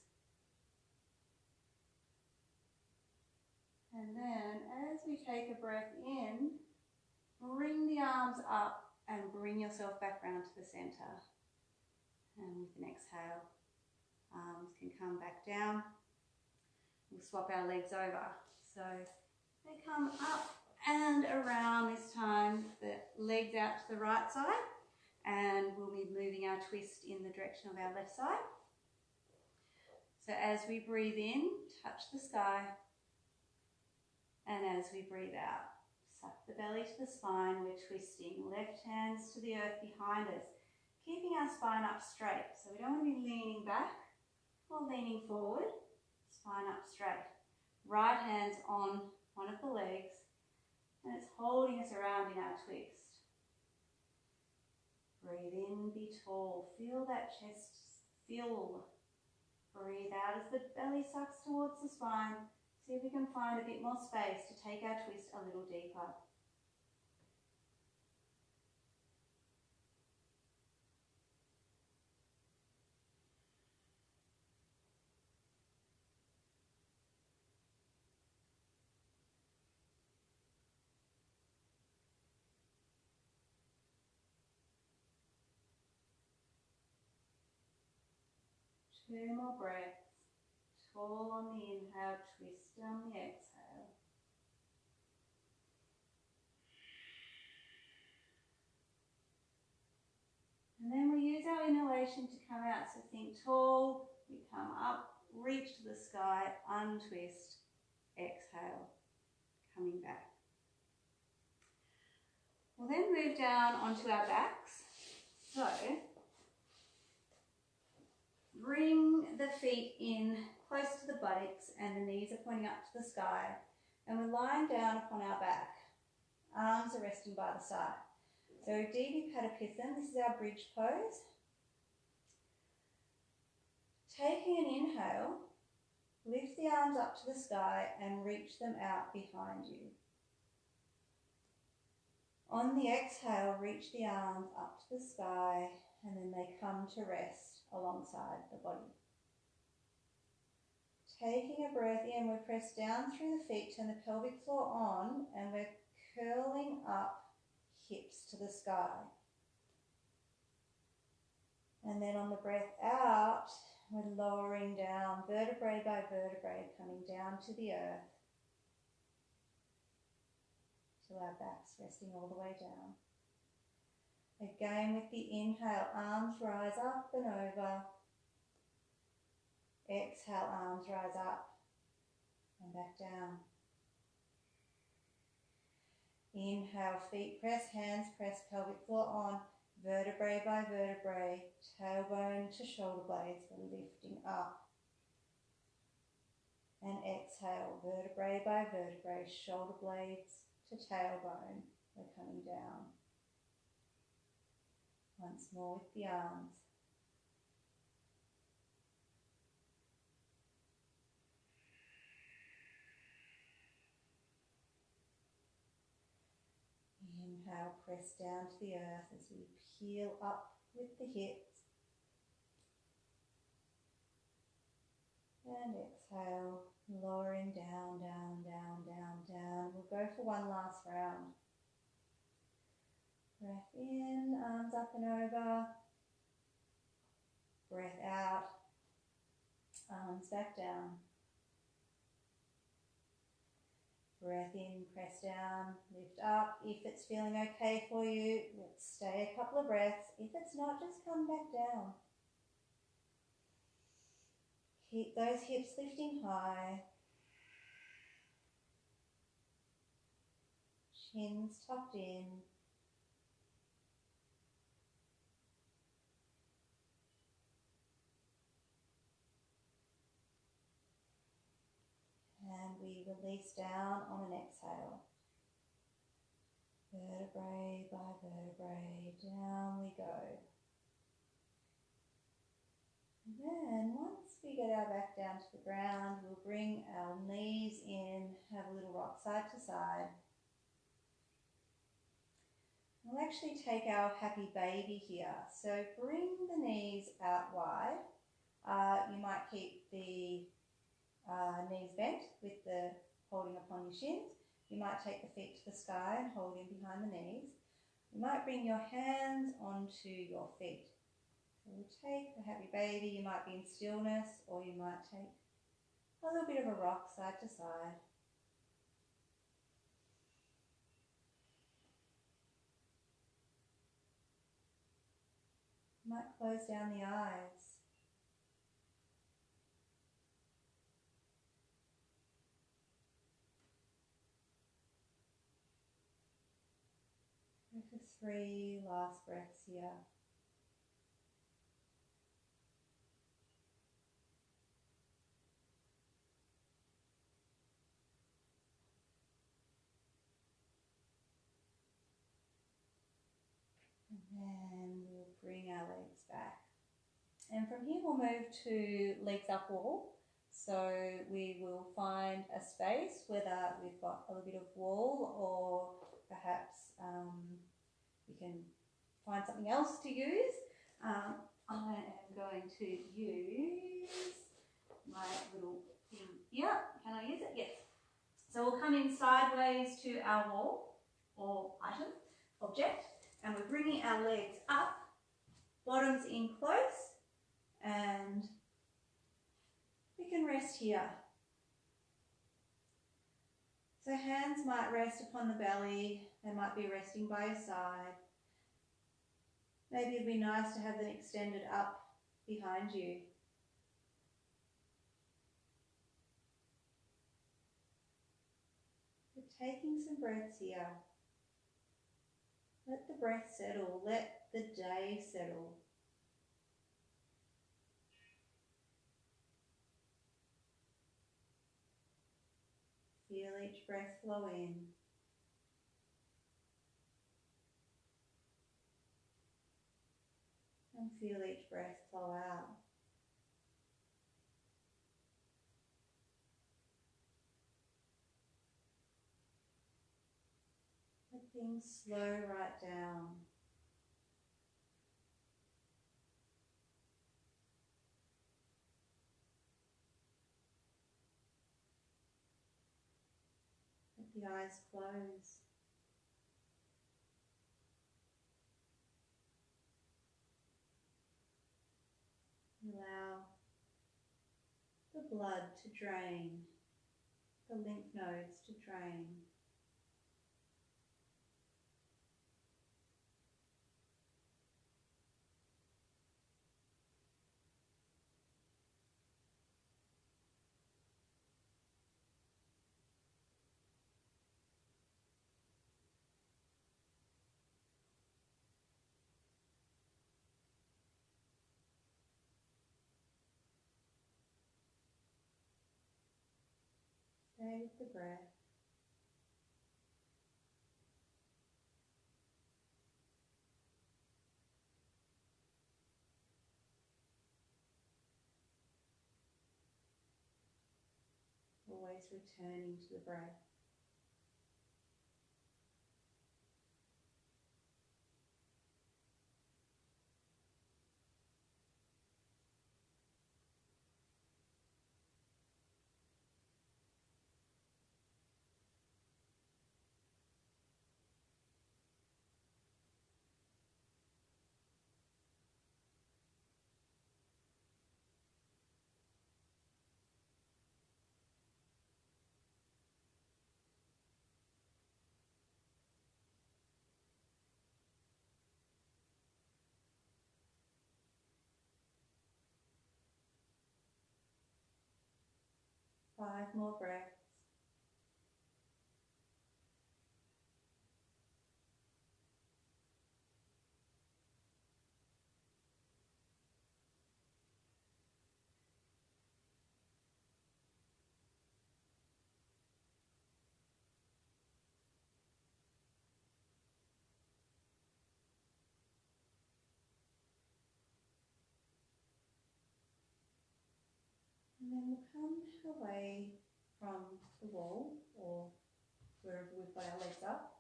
S1: And then as we take a breath in, bring the arms up and bring yourself back round to the center. And with an exhale, arms can come back down. We'll swap our legs over. So they come up and around this time, the legs out to the right side, and we'll be moving our twist in the direction of our left side. So as we breathe in, touch the sky, and as we breathe out, suck the belly to the spine. We're twisting, left hands to the earth behind us, keeping our spine up straight. So we don't want to be leaning back or leaning forward, spine up straight. Right hand's on one of the legs, and it's holding us around in our twist. Breathe in, be tall, feel that chest fill. Breathe out as the belly sucks towards the spine. See if we can find a bit more space to take our twist a little deeper. Two more breaths. Tall on the inhale, twist on the exhale. And then we use our inhalation to come out. So think tall, we come up, reach to the sky, untwist, exhale, coming back. We'll then move down onto our backs. So bring the feet in close to the buttocks and the knees are pointing up to the sky, and we're lying down upon our back. Arms are resting by the side. So Divi Padapithan, this is our bridge pose. Taking an inhale, lift the arms up to the sky and reach them out behind you. On the exhale, reach the arms up to the sky, and then they come to rest alongside the body. Taking a breath in, we press down through the feet, turn the pelvic floor on, and we're curling up, hips to the sky. And then on the breath out, we're lowering down, vertebrae by vertebrae, coming down to the earth, till our backs resting all the way down. Again with the inhale, arms rise up and over. Exhale, arms rise up and back down. Inhale, feet press, hands press, pelvic floor on, vertebrae by vertebrae, tailbone to shoulder blades, we're lifting up. And exhale, vertebrae by vertebrae, shoulder blades to tailbone, we're coming down. Once more with the arms. Inhale, press down to the earth as we peel up with the hips. And exhale, lowering down, down, down, down, down. We'll go for one last round. Breath in, arms up and over. Breath out, arms back down. Breath in, press down, lift up. If it's feeling okay for you, let's stay a couple of breaths. If it's not, just come back down. Keep those hips lifting high. Chins tucked in. And we release down on an exhale. Vertebrae by vertebrae, down we go. And then once we get our back down to the ground, we'll bring our knees in, have a little rock side to side. We'll actually take our happy baby here. So bring the knees out wide. You might keep the knees bent with the holding upon your shins. You might take the feet to the sky and hold in behind the knees. You might bring your hands onto your feet. So we'll take the happy baby. You might be in stillness, or you might take a little bit of a rock side to side. Might close down the eyes. Go for 3 last breaths here. And then we'll bring our legs back. And from here we'll move to legs up wall. So we will find a space, whether we've got a little bit of wall or perhaps we can find something else to use. I am going to use my little thing here. Can I use it? Yes. So we'll come in sideways to our wall or item, object, and we're bringing our legs up, bottoms in close, and we can rest here. So hands might rest upon the belly, they might be resting by your side. Maybe it'd be nice to have them extended up behind you. But taking some breaths here. Let the breath settle, let the day settle. Feel each breath flow in. And feel each breath flow out. Let things slow right down. Let the eyes close. Allow the blood to drain, the lymph nodes to drain. Stay with the breath. Always returning to the breath. Five more breaths. And then we'll come away from the wall or wherever we've got our legs up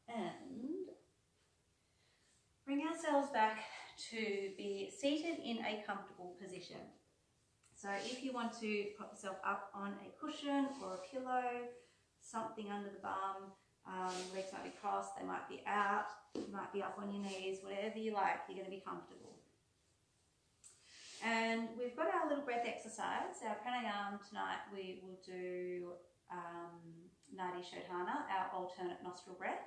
S1: and bring ourselves back to be seated in a comfortable position. So if you want to prop yourself up on a cushion or a pillow, something under the bum, legs might be crossed, they might be out, you might be up on your knees, whatever you like, you're going to be comfortable. And we've got our little breath exercise, our pranayama tonight. We will do Nadi Shodhana, our alternate nostril breath.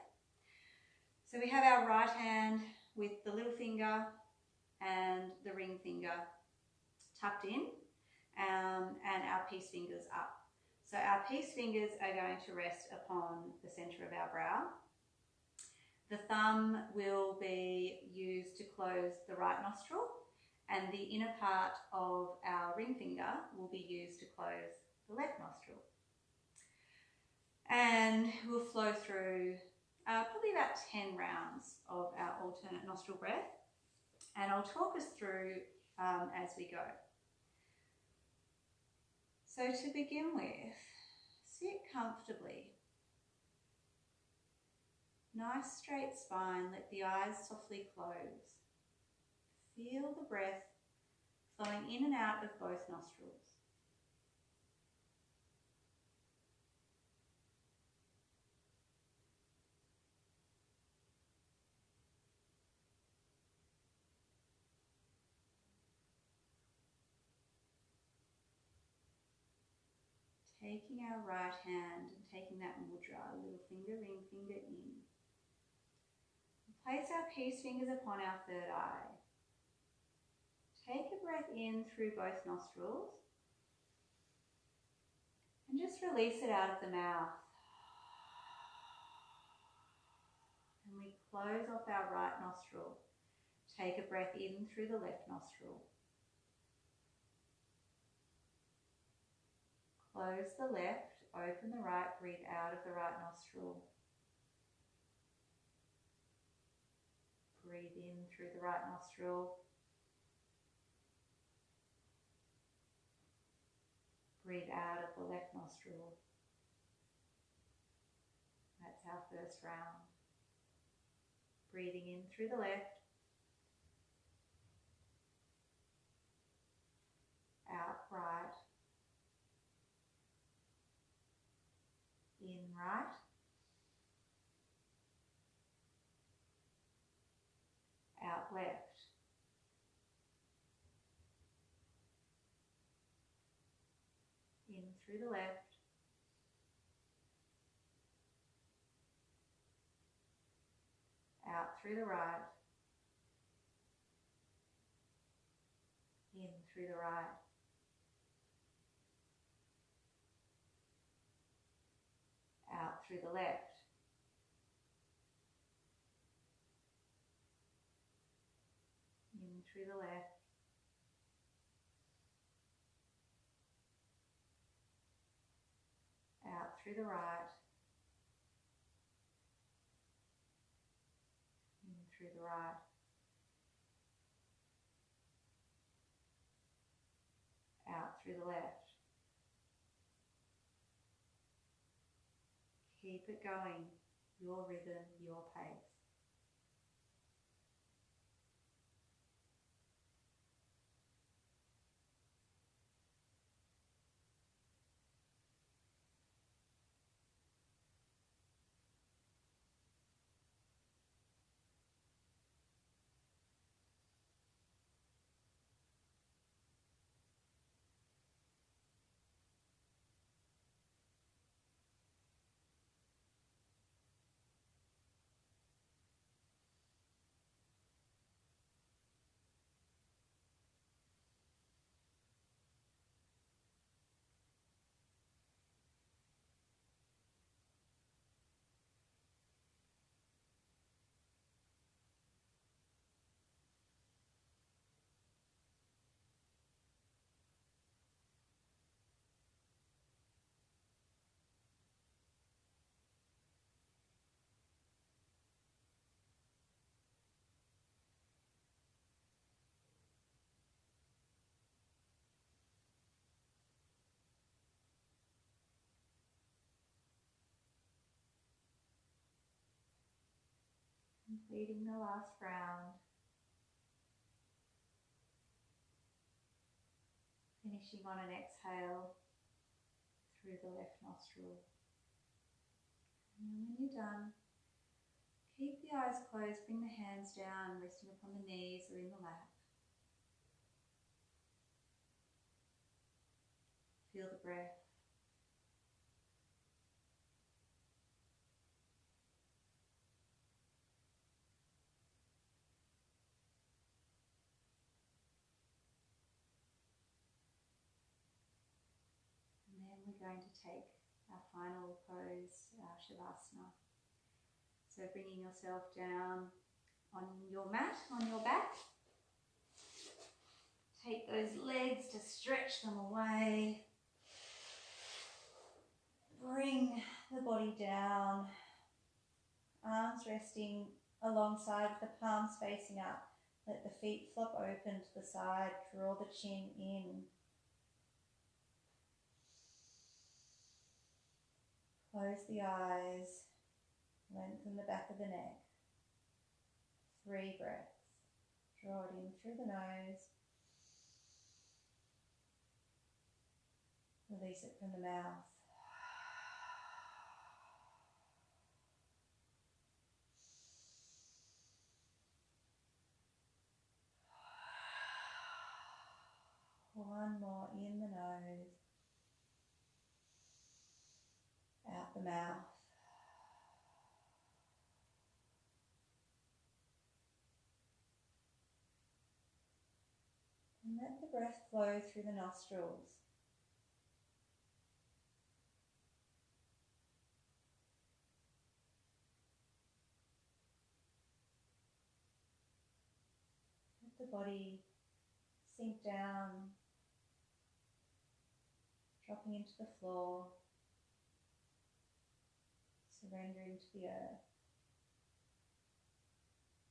S1: So we have our right hand with the little finger and the ring finger tucked in, and our peace fingers up. So our peace fingers are going to rest upon the center of our brow. The thumb will be used to close the right nostril, and the inner part of our ring finger will be used to close the left nostril. And we'll flow through probably about 10 rounds of our alternate nostril breath, and I'll talk us through as we go. So to begin with, sit comfortably. Nice straight spine, let the eyes softly close. Feel the breath flowing in and out of both nostrils. Taking our right hand and taking that mudra, little finger, ring finger in. Place our peace fingers upon our third eye. Take a breath in through both nostrils and just release it out of the mouth. And we close off our right nostril. Take a breath in through the left nostril. Close the left, open the right, breathe out of the right nostril. Breathe in through the right nostril. Breathe out of the left nostril. That's our first round. Breathing in through the left. Out right. In right. Out left. In through the left. Out through the right. In through the right. Out through the left. In through the left. Out through the right. In through the right. Out through the left. Keep it going, your rhythm, your pace. Completing the last round. Finishing on an exhale through the left nostril. And then when you're done, keep the eyes closed, bring the hands down, resting upon the knees or in the lap. Feel the breath. going to take our final pose, our Shavasana. So bringing yourself down on your mat, on your back. Take those legs to stretch them away. Bring the body down, arms resting alongside the palms facing up. Let the feet flop open to the side, draw the chin in. Close the eyes, lengthen the back of the neck. 3 breaths. Draw it in through the nose. Release it from the mouth. One more in the nose, out the mouth. And let the breath flow through the nostrils. Let the body sink down, dropping into the floor, surrendering to the earth.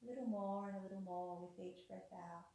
S1: A little more and a little more with each breath out.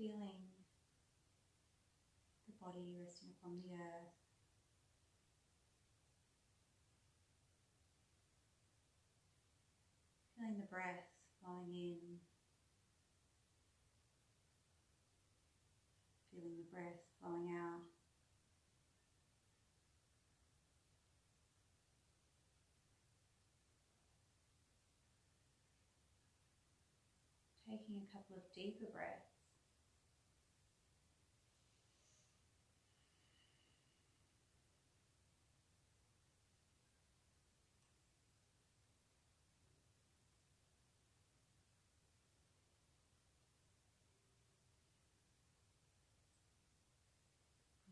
S1: feeling the body resting upon the earth. Feeling the breath flowing in. Feeling the breath flowing out. Taking a couple of deeper breaths.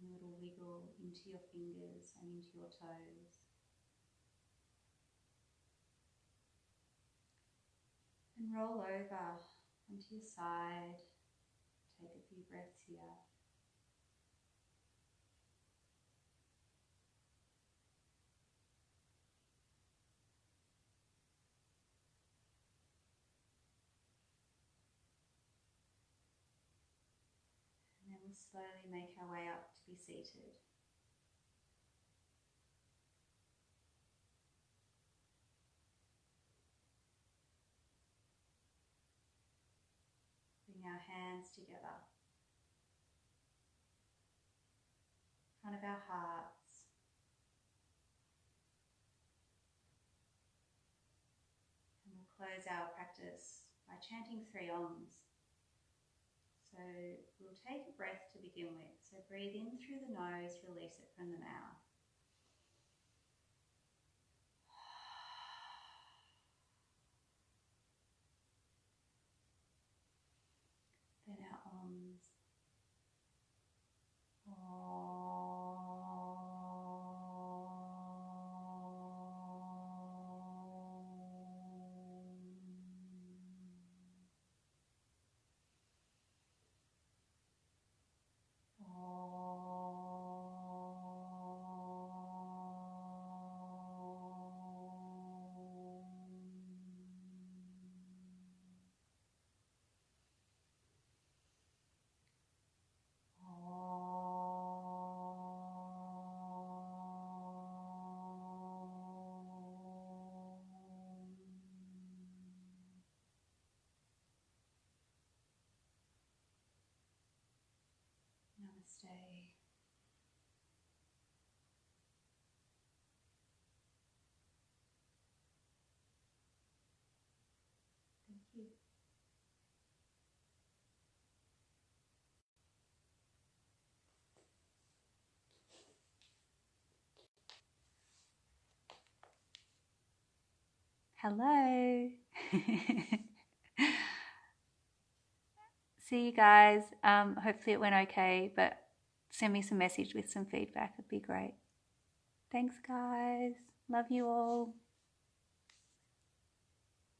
S1: A little wiggle into your fingers and into your toes. And roll over onto your side. Take a few breaths here. And then we'll slowly make our way up to be seated. Bring our hands together in front of our hearts. And we'll close our practice by chanting 3 Oms. So we'll take a breath to begin with. So breathe in through the nose, release it from the mouth. Then our Oms. Namaste. Thank you. Hello. See you guys. Hopefully it went okay, but send me some message with some feedback. It'd be great. Thanks, guys. Love you all.